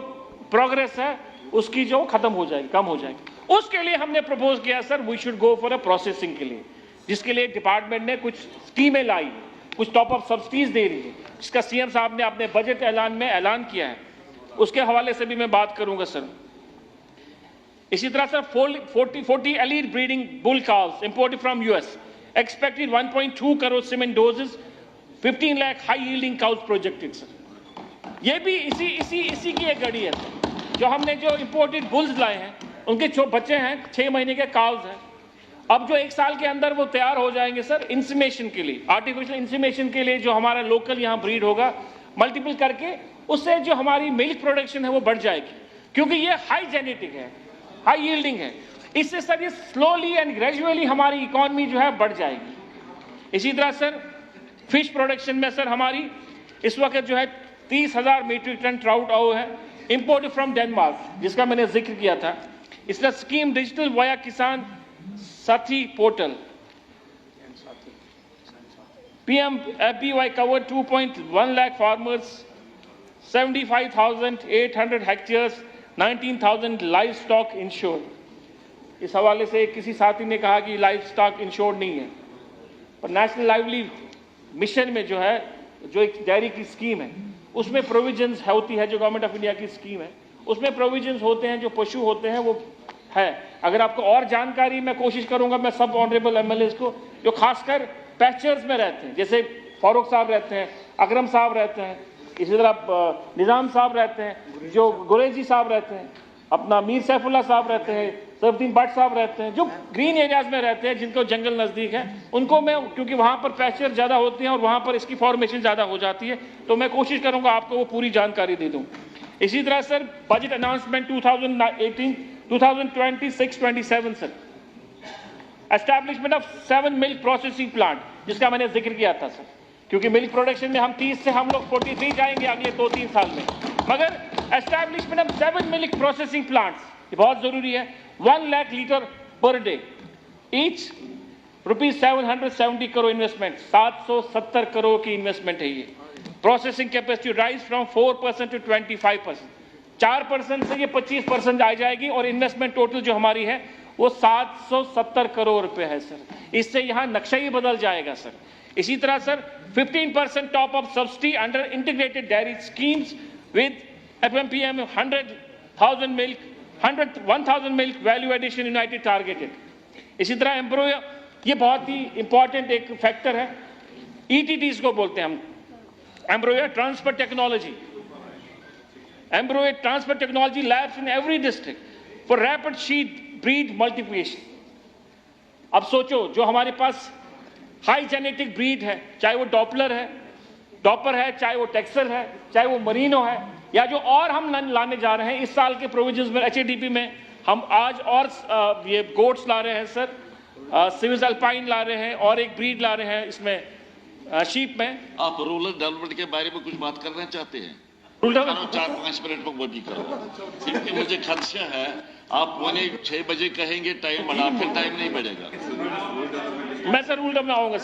प्रोग्रेस है उसकी जो खत्म हो जाएगी, कम हो जाएगी। उसके लिए हमने प्रपोज किया sir, we should go for a processing के लिए, जिसके लिए डिपार्टमेंट ने कुछ स्कीमें लाई, कुछ टॉप अप सब्सिडीज दे रही है, जिसका सीएम साहब ने अपने बजट ऐलान में ऐलान किया है। उसके हवाले से भी मैं बात करूंगा सर। इसी तरह sir 40 elite breeding bull cows imported from US, expected 1.2 crore semen doses, 15 lakh high yielding cows projected sir. ये भी इसी की एक गड़ी है सर। जो हमने जो इंपोर्टेड बुल्स लाए हैं उनके जो बच्चे हैं 6 महीने के काउज हैं, अब जो 1 साल के अंदर वो तैयार हो जाएंगे सर इंसीमेशन के लिए, आर्टिफिशियल इंसीमेशन के लिए, जो हमारा लोकल यहाँ ब्रीड होगा, मल्टीपल करके उससे जो हमारी मिल्क प्रोडक्शन है वो बढ़ जाएगी, क्योंकि ये हाई जेनेटिक है, हाई यील्डिंग है। इससे सर ये स्लोली एंड ग्रेजुअली हमारी इकोनॉमी जो है बढ़ जाएगी। इसी तरह सर फिश प्रोडक्शन में सर हमारी इस वक्त जो है 30,000 मीट्रिक टन ट्राउट आओ है इंपोर्टेड फ्रॉम डेनमार्क, जिसका मैंने जिक्र किया था। इसलिए स्कीम डिजिटल वाया किसान साथी portal, PMFBY covered 2.1 lakh farmers, 75,800 hectares, 19,000 live stock insured. इस हवाले से किसी साथी ने कहा कि लाइव स्टॉक इंश्योर्ड नहीं है, पर नेशनल लाइवली मिशन में जो है, जो एक डेयरी की स्कीम है, उसमें प्रोविजंस होती है, जो गवर्नमेंट ऑफ इंडिया की स्कीम है उसमें प्रोविजंस होते हैं, जो पशु होते हैं वो है। अगर आपको और जानकारी मैं कोशिश करूंगा, मैं सब ऑनरेबल एमएलएस को जो खासकर पैस्चर्स में रहते हैं, जैसे फारूक साहब रहते हैं, अकरम साहब रहते हैं, इसी तरह निज़ाम साहब रहते हैं, जो गुरेजी साहब रहते हैं, अपना मीर सैफुल्ला साहब रहते हैं, सरफुद्दीन भट्ट साहब रहते हैं, जो ग्रीन एरियाज में रहते हैं, जिनको जंगल नज़दीक है, उनको मैं, क्योंकि वहाँ पर पैस्चर ज़्यादा होते हैं और वहाँ पर इसकी फॉर्मेशन ज़्यादा हो जाती है, तो मैं कोशिश करूँगा आपको वो पूरी जानकारी दे दूँ। इसी तरह sir budget announcement 2026-27 sir, establishment of 7 milk processing plant, जिसका मैंने जिक्र किया था सर, क्योंकि मिल्क प्रोडक्शन में हम 30 से हम लोग 43 जाएंगे अगले 2-3 साल में। मगर establishment of 7 milk processing plants ये बहुत जरूरी है। 1 lakh litre per day, each ₹770 crore investment, 770 crore की इन्वेस्टमेंट है ये। Processing capacity rise from 4% to 25%, 4% से ये 25% आ जाएगी और इन्वेस्टमेंट टोटल जो हमारी है वो 770 करोड़ रुपए है सर। इससे यहाँ नक्शा ही बदल जाएगा सर। इसी तरह sir 15% top up subsidy under integrated dairy schemes with FMPM 100,000 milk value addition united targeted. इसी तरह एम्ब्रोया, ये बहुत ही इंपॉर्टेंट एक फैक्टर है, ETTs को बोलते हैं हम, embryo transfer technology, embryo transfer technology labs in every district for rapid sheep breed multiplication. अब सोचो, जो हमारे पास हाई जेनेटिक ब्रीड है, चाहे वो डॉपर है, चाहे वो टेक्सर है, चाहे वो मरीनो है, या जो और हम लाने जा रहे हैं इस साल के प्रोविजंस में HADP में, हम आज और ये गोट्स ला रहे हैं सर, सिविस अल्पाइन ला रहे हैं और एक ब्रीड ला रहे हैं इसमें शीप में। आप रूरल डेवलपमेंट के बारे में कुछ बात करना चाहते हैं? 4-5 मिनट में वो भी करो, क्योंकि मुझे खदशा है आप 6 बजे कहेंगे टाइम बढ़ा, फिर टाइम नहीं बढ़ेगा। मैं सर रूल में आऊंगा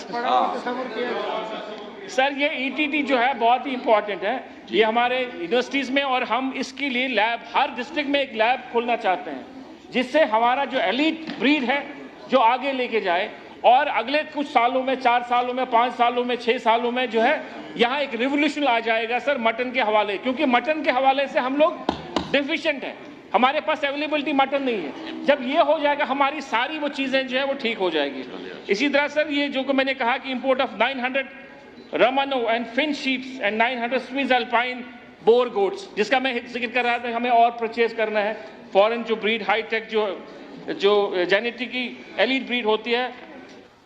सर। ये ETT जो है बहुत ही इंपॉर्टेंट है, ये हमारे यूनिवर्सिटीज में, और हम इसके लिए लैब, हर डिस्ट्रिक्ट में एक लैब खोलना चाहते हैं, जिससे हमारा जो एलीट ब्रीड है जो आगे लेके जाए, और अगले कुछ सालों में, 4 सालों में, 5 सालों में, 6 सालों में जो है यहाँ एक रिवोल्यूशन आ जाएगा सर मटन के हवाले, क्योंकि मटन के हवाले से हम लोग डिफिशिएंट हैं, हमारे पास अवेलेबिलिटी मटन नहीं है। जब ये हो जाएगा हमारी सारी वो चीजें जो है वो ठीक हो जाएगी। इसी तरह सर ये जो मैंने कहा कि import of 900 Romanov and Finn sheeps and 900 Swiss Alpine Boer goats, जिसका मैं जिक्र कर रहा था, हमें और परचेज करना है। फॉरेन जो ब्रीड हाईटेक जो जेनेटिकी एलीट ब्रीड होती है।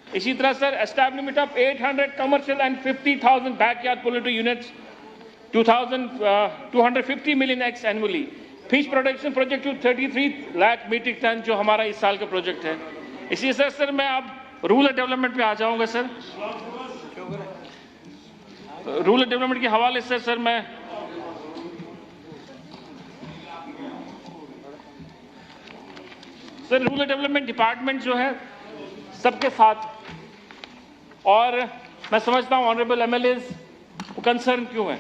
इसी तरह sir establishment of 800 commercial and 50,000 backyard poultry units, 250 million eggs annually. Fish production project to 33 lakh metric ton जो हमारा इस साल का प्रोजेक्ट है। इसी सर मैं अब रूरल डेवलपमेंट पे आ जाऊंगा सर। रूरल डेवलपमेंट के हवाले से सर मैं रूरल डेवलपमेंट डिपार्टमेंट जो है सबके साथ, और मैं समझता हूं ऑनरेबल MLAs कंसर्न क्यों है,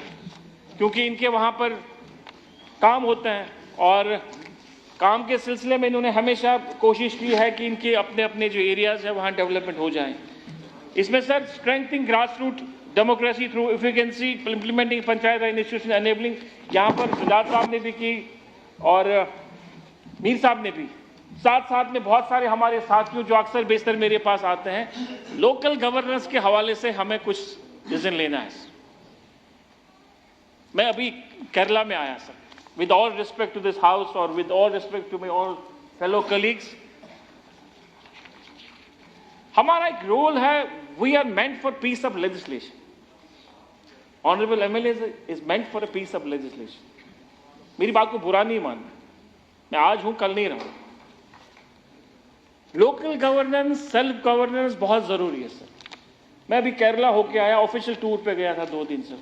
क्योंकि इनके वहां पर काम होते हैं और काम के सिलसिले में इन्होंने हमेशा कोशिश की है कि इनके अपने अपने जो एरियाज है वहां डेवलपमेंट हो जाएं। इसमें sir strengthening grass root democracy through efficiency implementing panchayat raj institution enabling, यहाँ पर सिद्धार्थ साहब ने भी की और मीर साहब ने भी, साथ में बहुत सारे हमारे साथियों जो अक्सर बेशतर मेरे पास आते हैं। लोकल गवर्नेंस के हवाले से हमें कुछ डिसीजन लेना है। मैं अभी केरला में आया sir, with all respect to this house or with all respect to my all fellow colleagues, हमारा एक रोल है, we are meant for piece of legislation. Honorable MLAs is meant for a piece of legislation. मेरी बात को बुरा नहीं मानना, मैं आज हूं कल नहीं रहूं। लोकल गवर्नेंस, सेल्फ गवर्नेंस बहुत जरूरी है सर। मैं अभी केरला होके आया, ऑफिशियल टूर पे गया था 2 दिन से,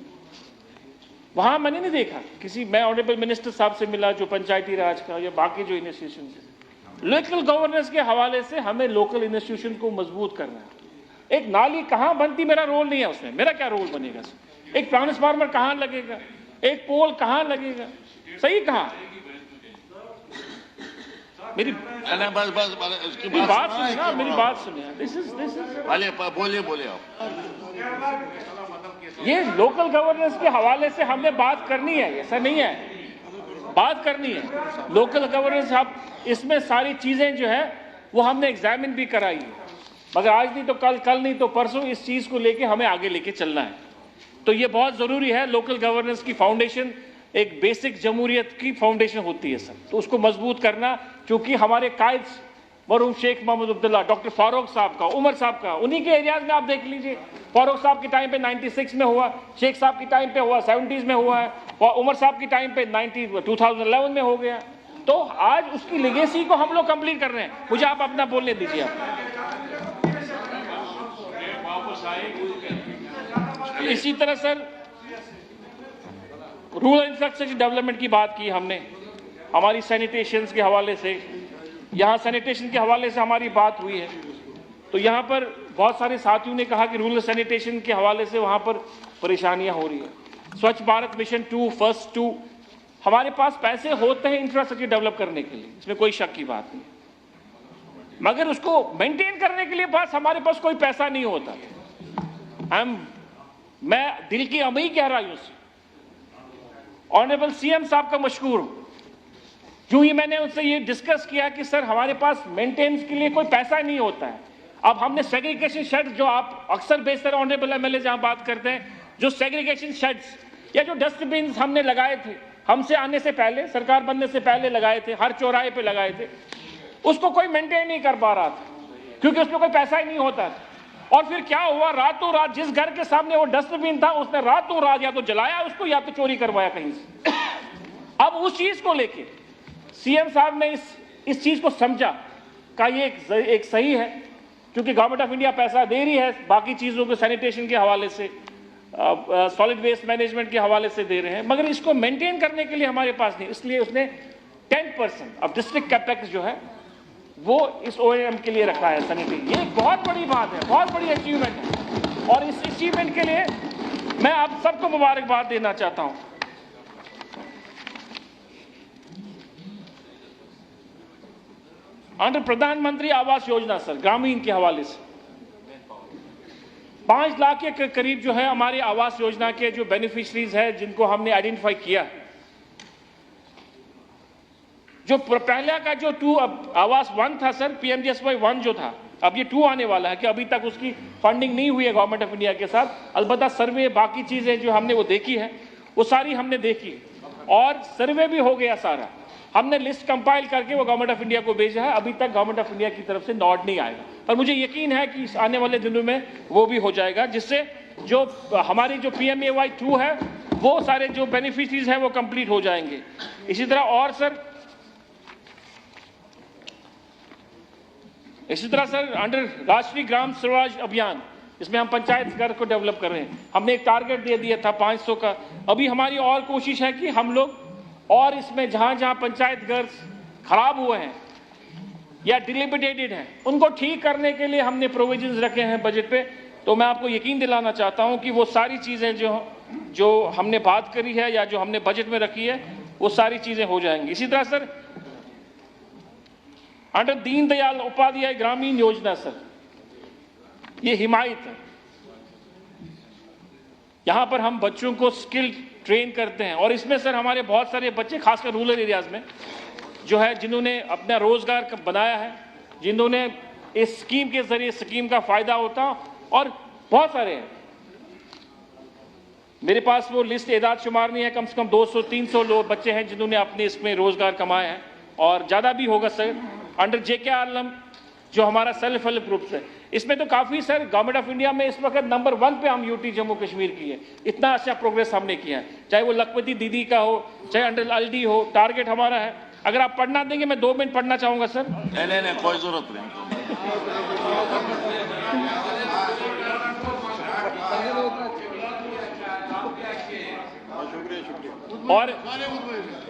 वहां मैंने नहीं देखा किसी, मैं ऑनरेबल मिनिस्टर साहब से मिला जो पंचायती राज का या बाकी जो इंस्टीट्यूशन है। लोकल गवर्नेंस के हवाले से हमें लोकल इंस्टीट्यूशन को मजबूत करना है। एक नाली कहां बनती मेरा रोल नहीं है उसमें, मेरा क्या रोल बनेगा सर? एक ट्रांसफार्मर कहां लगेगा, एक पोल कहां लगेगा, सही कहां? मेरी बात सुनिए ना, मेरी बात सुनिए। दिस इज बोलिए आप। ये लोकल गवर्नेंस के हवाले से हमने बात करनी है, ऐसा नहीं है, बात करनी है लोकल गवर्नेंस। आप इसमें सारी चीजें जो है वो हमने एग्जामिन भी कराई है, मगर आज नहीं तो कल नहीं तो परसों इस चीज को लेके हमें आगे लेके चलना है। तो ये बहुत जरूरी है। लोकल गवर्नेंस की फाउंडेशन एक बेसिक जमहूरियत की फाउंडेशन होती है सर, तो उसको मजबूत करना, क्योंकि हमारे कायद मरहूम शेख मोहम्मद अब्दुल्ला, डॉक्टर फारूक साहब का, उमर साहब का, उन्हीं के एरियाज में आप देख लीजिए। फारूक साहब के टाइम पे 96 में हुआ, शेख साहब की टाइम पे हुआ 70s में हुआ है, और उमर साहब की टाइम पे 2011 में हो गया। तो आज उसकी लेगेसी को हम लोग कंप्लीट कर रहे हैं। मुझे आप अपना बोलने दीजिए। आप इसी तरह सर रूरल इंफ्रास्ट्रक्चर डेवलपमेंट की बात की हमने, हमारी सैनिटेशन के हवाले से, यहाँ सैनिटेशन के हवाले से हमारी बात हुई है। तो यहाँ पर बहुत सारे साथियों ने कहा कि रूरल सैनिटेशन के हवाले से वहाँ पर परेशानियाँ हो रही है। स्वच्छ भारत मिशन 2, फर्स्ट 2, हमारे पास पैसे होते हैं इंफ्रास्ट्रक्चर डेवलप करने के लिए, इसमें कोई शक की बात नहीं, मगर उसको मेंटेन करने के लिए पास हमारे पास कोई पैसा नहीं होता। मैं दिल की अमी कह रहा हूं, ऑनरेबल सीएम साहब का मशहूर हूं, जो ही मैंने उनसे ये डिस्कस किया कि सर हमारे पास मेंटेनेंस के लिए कोई पैसा नहीं होता है। अब हमने सेग्रीगेशन शेड, जो आप अक्सर बेशतर ऑनरेबल एमएलए जहां बात करते हैं, जो सेग्रीगेशन शेड्स या जो डस्टबिन हमने लगाए थे, हमसे आने से पहले, सरकार बनने से पहले लगाए थे, हर चौराहे पे लगाए थे, उसको कोई मेंटेन नहीं कर पा रहा था क्योंकि उसमें कोई पैसा ही नहीं होता था। और फिर क्या हुआ, रातों रात जिस घर के सामने वो डस्टबिन था उसने रातों रात या तो जलाया उसको या तो चोरी करवाया कहीं से। अब उस चीज को लेके सीएम साहब ने इस चीज को समझा का ये एक सही है, क्योंकि गवर्नमेंट ऑफ इंडिया पैसा दे रही है बाकी चीजों को, सैनिटेशन के हवाले से, सॉलिड वेस्ट मैनेजमेंट के हवाले से दे रहे हैं, मगर इसको मेंटेन करने के लिए हमारे पास नहीं, इसलिए उसने 10% अब डिस्ट्रिक्ट कैपेक्स जो है वो इस ओएम के लिए रखा है सैनिटरी। ये एक बहुत बड़ी बात है, बहुत बड़ी अचीवमेंट है, और इस अचीवमेंट के लिए मैं आप सबको मुबारकबाद देना चाहता हूं। अंडर प्रधानमंत्री आवास योजना सर, ग्रामीण के हवाले से 5 लाख के करीब जो है हमारे आवास योजना के जो बेनिफिशरीज है, जिनको हमने आइडेंटिफाई किया, जो पहले का जो 2 आवास 1 था सर, पीएमजीएसवाई 1 जो था, अब ये 2 आने वाला है कि अभी तक उसकी फंडिंग नहीं हुई है गवर्नमेंट ऑफ इंडिया के साथ। अलबत्ता सर्वे बाकी चीजें जो हमने वो देखी है, वो सारी हमने देखी और सर्वे भी हो गया सारा, हमने लिस्ट कंपाइल करके वो गवर्नमेंट ऑफ इंडिया को भेजा है। अभी तक गवर्नमेंट ऑफ इंडिया की तरफ से नोट नहीं आएगा, पर मुझे यकीन है कि आने वाले दिनों में वो भी हो जाएगा, जिससे जो हमारी जो PMAY 2 है वो सारे जो बेनिफिशरीज हैं वो कंप्लीट हो जाएंगे। इसी तरह सर अंडर राष्ट्रीय ग्राम स्वराज अभियान, इसमें हम पंचायत घर को डेवलप कर रहे हैं, हमने एक टारगेट दे दिया था 500 का। अभी हमारी और कोशिश है कि हम लोग और इसमें जहां जहां पंचायत घर खराब हुए हैं या डिलेपिडेटेड हैं, उनको ठीक करने के लिए हमने प्रोविजंस रखे हैं बजट पे। तो मैं आपको यकीन दिलाना चाहता हूं कि वो सारी चीजें जो हमने बात करी है या जो हमने बजट में रखी है, वो सारी चीजें हो जाएंगी। इसी तरह sir under Deendayal Upadhyay Grameen Yojana sir, ये हिमायत है, यहां पर हम बच्चों को स्किल ट्रेन करते हैं, और इसमें सर हमारे बहुत सारे बच्चे खासकर रूरल एरियाज में जो है, जिन्होंने अपना रोजगार बनाया है, जिन्होंने इस स्कीम के जरिए स्कीम का फायदा होता, और बहुत सारे हैं, मेरे पास वो लिस्ट एदाद शुमार नहीं है, कम से कम 200-300 लोग बच्चे हैं जिन्होंने अपने इसमें रोजगार कमाए हैं, और ज्यादा भी होगा सर। अंडर JKRLM जो हमारा सेल्फ हेल्प ग्रुप्स है, इसमें तो काफी सर गवर्नमेंट ऑफ इंडिया में इस वक्त नंबर 1 पे हम यूटी जम्मू कश्मीर की है, इतना अच्छा प्रोग्रेस हमने किया है, चाहे वो लखपति दीदी का हो, चाहे अंडर LD हो, टारगेट हमारा है। अगर आप पढ़ना देंगे, मैं 2 मिनट पढ़ना चाहूंगा सर। नहीं, कोई जरूरत नहीं। और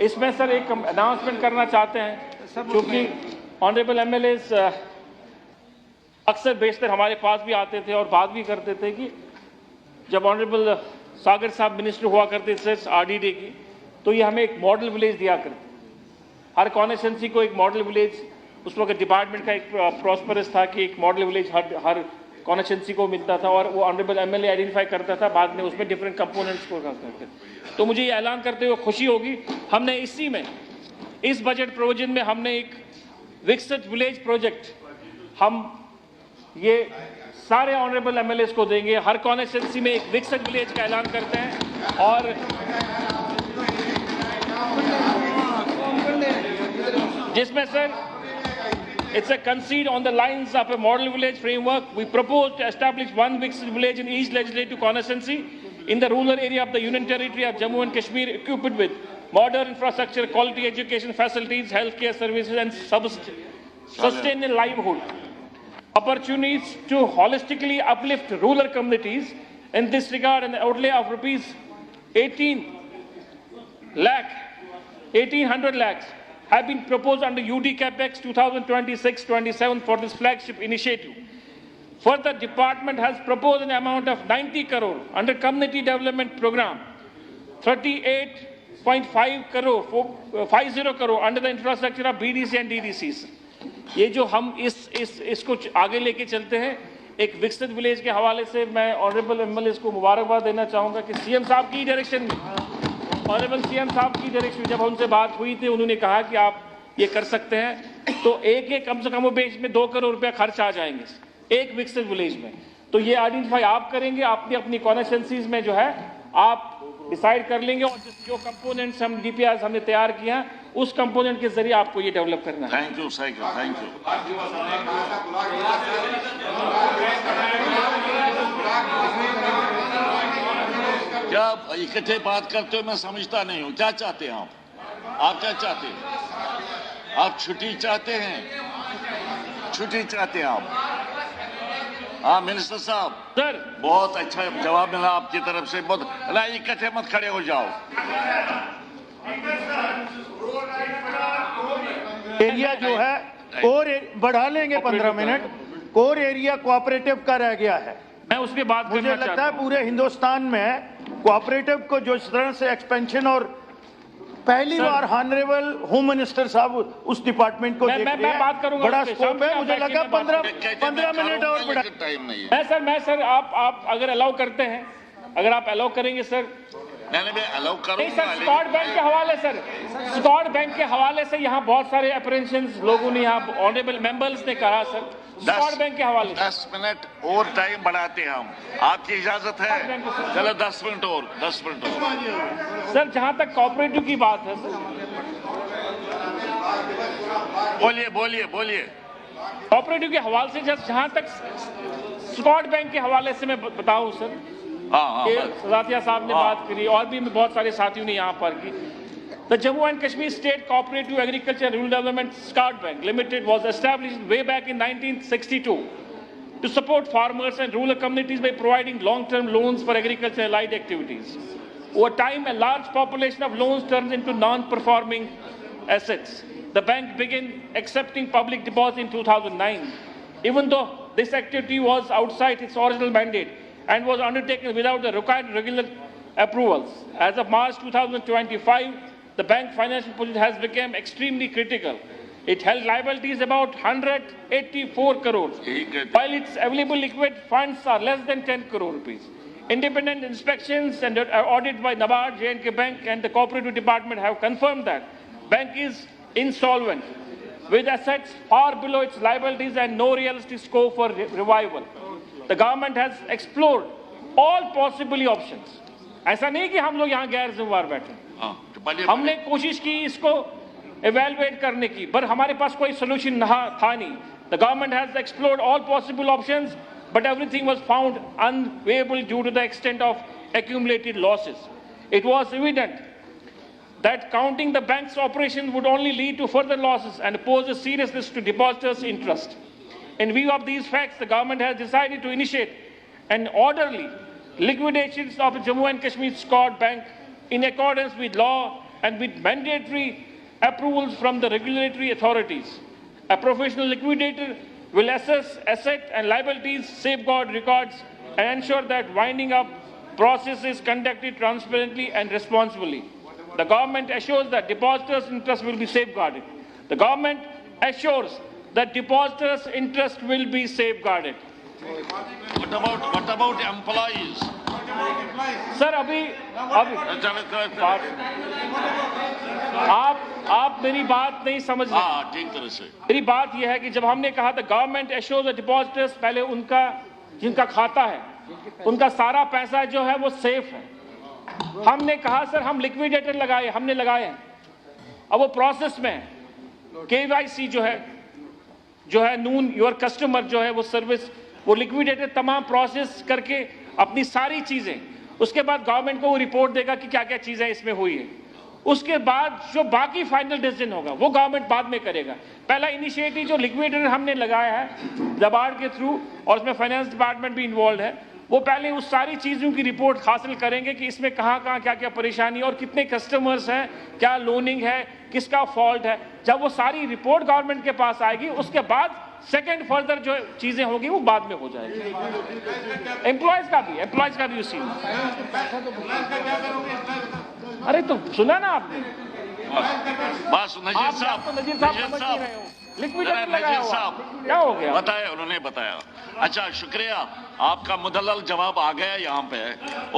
इसमें सर एक अनाउंसमेंट करना चाहते हैं, क्योंकि ऑनरेबल MLAs अक्सर बेशतर हमारे पास भी आते थे और बात भी करते थे कि जब ऑनरेबल सागर साहब मिनिस्टर हुआ करते थे RDD की, तो ये हमें एक मॉडल विलेज दिया करते, हर कॉन्स्टिट्यूंसी को एक मॉडल विलेज, उस वक्त डिपार्टमेंट का एक प्रॉस्परस था कि एक मॉडल विलेज हर कॉन्स्टिट्यूंसी को मिलता था, और वो ऑनरेबल MLA आइडेंटिफाई करता था, बाद में उसमें डिफरेंट कंपोनेंट्स को करते। तो मुझे ये ऐलान करते हुए खुशी होगी, हमने इसी में इस बजट प्रोविजन में हमने एक विकसित विलेज प्रोजेक्ट हम ये सारे ऑनरेबल MLAs को देंगे, हर कॉन्स्टिट्यूंसी में एक विकसित विलेज का ऐलान करते हैं, और जिसमें sir it's a concede on the lines of a model village framework. We propose to establish one Viksit village in each legislative constituency in the rural area of the Union Territory of Jammu and Kashmir, equipped with modern infrastructure, quality education facilities, healthcare services, and sustainable livelihood. Opportunities to holistically uplift rural communities In this regard, an outlay of rupees 1,800 lakhs have been proposed under UD Capex 2026-27 for this flagship initiative. Further, department has proposed an amount of 90 crore under community development program, 38.5 crore, 50 crore under the infrastructure of BDC and DDCs. ये जो हम इसको आगे लेके चलते हैं, एक विकसित विलेज के हवाले से मैं ऑनरेबल एमएलए को मुबारकबाद देना चाहूँगा कि सीएम साहब की डायरेक्शन में, ऑनरेबल सीएम साहब की डायरेक्शन, जब उनसे बात हुई थी उन्होंने कहा कि आप ये कर सकते हैं, तो एक कम से कम बेच में 2 करोड़ रुपया खर्च आ जाएंगे एक विकसित विलेज में। तो ये आइडेंटिफाई आप करेंगे, आपने अपनी कॉन्स्टिट्यूएंसीज में जो है आप डिसाइड कर लेंगे, और जो कंपोनेंट्स हम डीपीआर हमने तैयार किया उस कंपोनेंट के जरिए आपको ये डेवलप करना है। Thank you cycle, thank you. क्या इकट्ठे बात करते हो, मैं समझता नहीं हूँ। क्या चाहते हैं आप क्या चाहते हैं? आप छुट्टी चाहते हैं? छुट्टी चाहते हैं आप? हाँ मिनिस्टर साहब, सर बहुत अच्छा जवाब मिला आपकी तरफ से। बहुत ना, इकट्ठे मत खड़े हो जाओ। एरिया जो है कोर बढ़ा लेंगे 15 मिनट। कोर एरिया कोऑपरेटिव का रह गया है। मैं उस पर बात मुझे लगता है पूरे हिंदुस्तान में कोऑपरेटिव को जो इस तरह से एक्सपेंशन, और पहली बार ऑनरेबल होम मिनिस्टर साहब उस डिपार्टमेंट को देख रहे हैं। बात करूंगा, बड़ा स्कोप है। मुझे लगा 15 मिनट और बढ़ा। टाइम नहीं है। मैं सर आप अगर अलाउ करते हैं, अगर आप अलाउ करेंगे सर। मैं अलाउ करूंगा। नहीं सर, स्कॉट बैंक के हवाले सर, स्कॉट बैंक के हवाले से यहाँ बहुत सारे अप्रेंशंस लोगों ने, यहाँ ऑनरेबल मेंबर्स ने कहा सर, स्कॉट बैंक के हवाले 10 मिनट और टाइम बढ़ाते हैं हम, आपकी इजाजत है? चलो 10 मिनट और, 10 मिनट और। सर जहाँ तक कोऑपरेटिव की बात है सर, बोलिए बोलिए बोलिए। कोऑपरेटिव के हवाले से जहाँ तक स्कॉट बैंक के हवाले से मैं बताऊं सर, सदातिया साहब ने बात करी और भी बहुत सारे साथियों ने यहाँ पर की। The Jammu and Kashmir State Cooperative Agriculture and Rural Development SCART Bank Limited was established way back in 1962 to support farmers and rural communities by providing long-term loans for agriculture and allied activities. Over time, a large population of loans turned into non-performing assets. The bank began accepting public deposits in 2009. Even though this activity was outside its original mandate and was undertaken without the required regular approvals, as of March 2025, the bank financial position has become extremely critical. It held liabilities about 184 crores, while its available liquid funds are less than 10 crore rupees. Independent inspections and audit by NABARD, J&K Bank and the Cooperative Department have confirmed that bank is insolvent, with assets far below its liabilities and no realistic scope for revival. The government has explored all possible options. ऐसा नहीं कि हम लोग यहाँ गैर जिम्मेदार बैठे, हमने कोशिश की इसको evaluate करने की, पर हमारे पास कोई solution था नहीं. The government has explored all possible options, but everything was found unviable due to the extent of accumulated losses. It was evident that counting the bank's operations would only lead to further losses and pose a serious risk to depositors' interest. In view of these facts, the government has decided to initiate an orderly liquidation of Jammu and Kashmir SCOT Bank in accordance with law and with mandatory approvals from the regulatory authorities. A professional liquidator will assess asset and liabilities, safeguard records, and ensure that winding up process is conducted transparently and responsibly. The government assures that depositors' interest will be safeguarded. The government assures that depositors' interest will be safeguarded. What about employees? Sir अभी आप मेरी बात नहीं समझ रहे। हाँ, ठीक तरह से। मेरी बात यह है कि जब हमने कहा था गवर्नमेंट एश्योर्स द डिपॉजिटर्स, पहले उनका जिनका खाता है उनका सारा पैसा जो है वो सेफ है। हमने कहा सर हम लिक्विडेटर हमने लगाए हैं, अब वो प्रोसेस में है। KYC जो है नून योर कस्टमर जो है वो सर्विस, वो लिक्विडेटर तमाम प्रोसेस करके अपनी सारी चीजें, उसके बाद गवर्नमेंट को वो रिपोर्ट देगा कि क्या क्या चीजें इसमें हुई है। उसके बाद जो बाकी फाइनल डिसीजन होगा वो गवर्नमेंट बाद में करेगा। पहला इनिशिएटिव जो लिक्विडेटर हमने लगाया है NABARD के थ्रू, और उसमें फाइनेंस डिपार्टमेंट भी इन्वॉल्व है, वो पहले उस सारी चीज़ों की रिपोर्ट हासिल करेंगे कि इसमें कहाँ क्या क्या परेशानी और कितने कस्टमर्स हैं, क्या लोनिंग है, किसका फॉल्ट है। जब वो सारी रिपोर्ट गवर्नमेंट के पास आएगी, उसके बाद सेकंड फर्दर जो चीजें होंगी वो बाद में हो जाएगी। एम्प्लॉयज का भी उसी। अरे तो सुना ना आपने बस नजीर साहब, नजीर साहब लिक्विडेटर लगाया हुआ, क्या हो गया? बताया, उन्होंने बताया। अच्छा, शुक्रिया, आपका मुदल्लल जवाब आ गया यहाँ पे।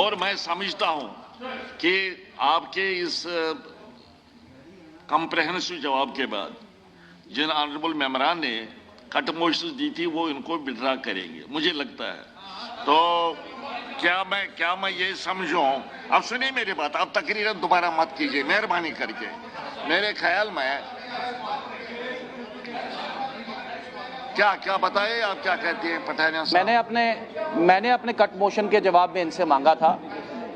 और मैं समझता हूँ कि आपके इस कॉम्प्रहेंसिव जवाब के बाद जिन ऑनरेबल मेंबरान ने कट मोशंस दी थी वो इनको विड्रा करेंगे, मुझे लगता है। तो क्या मैं ये समझूं, अब सुनिए मेरी बात, आप तकरीरन दोबारा मत कीजिए मेहरबानी करके। मेरे ख्याल में क्या बताए, आप क्या कहती हैं पठानिया साहब? मैंने अपने कट मोशन के जवाब में इनसे मांगा था,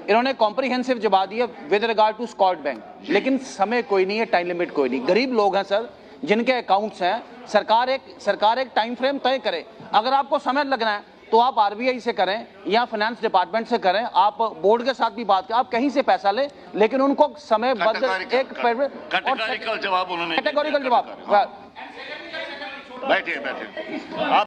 इन्होंने कॉम्प्रिहेंसिव जवाब दिया विद रिगार्ड टू स्कॉट बैंक, लेकिन समय कोई नहीं है, टाइम लिमिट कोई नहीं। गरीब लोग हैं सर, जिनके अकाउंट्स हैं, सरकार एक टाइम फ्रेम तय करे। अगर आपको समय लगना है तो आप आरबीआई से करें या फाइनेंस डिपार्टमेंट से करें, आप बोर्ड के साथ भी बात करें, आप कहीं से पैसा लें, लेकिन उनको समय कैटेगोरिकल जवाब उन्होंने, कैटेगोरिकल जवाब। बैठिए आप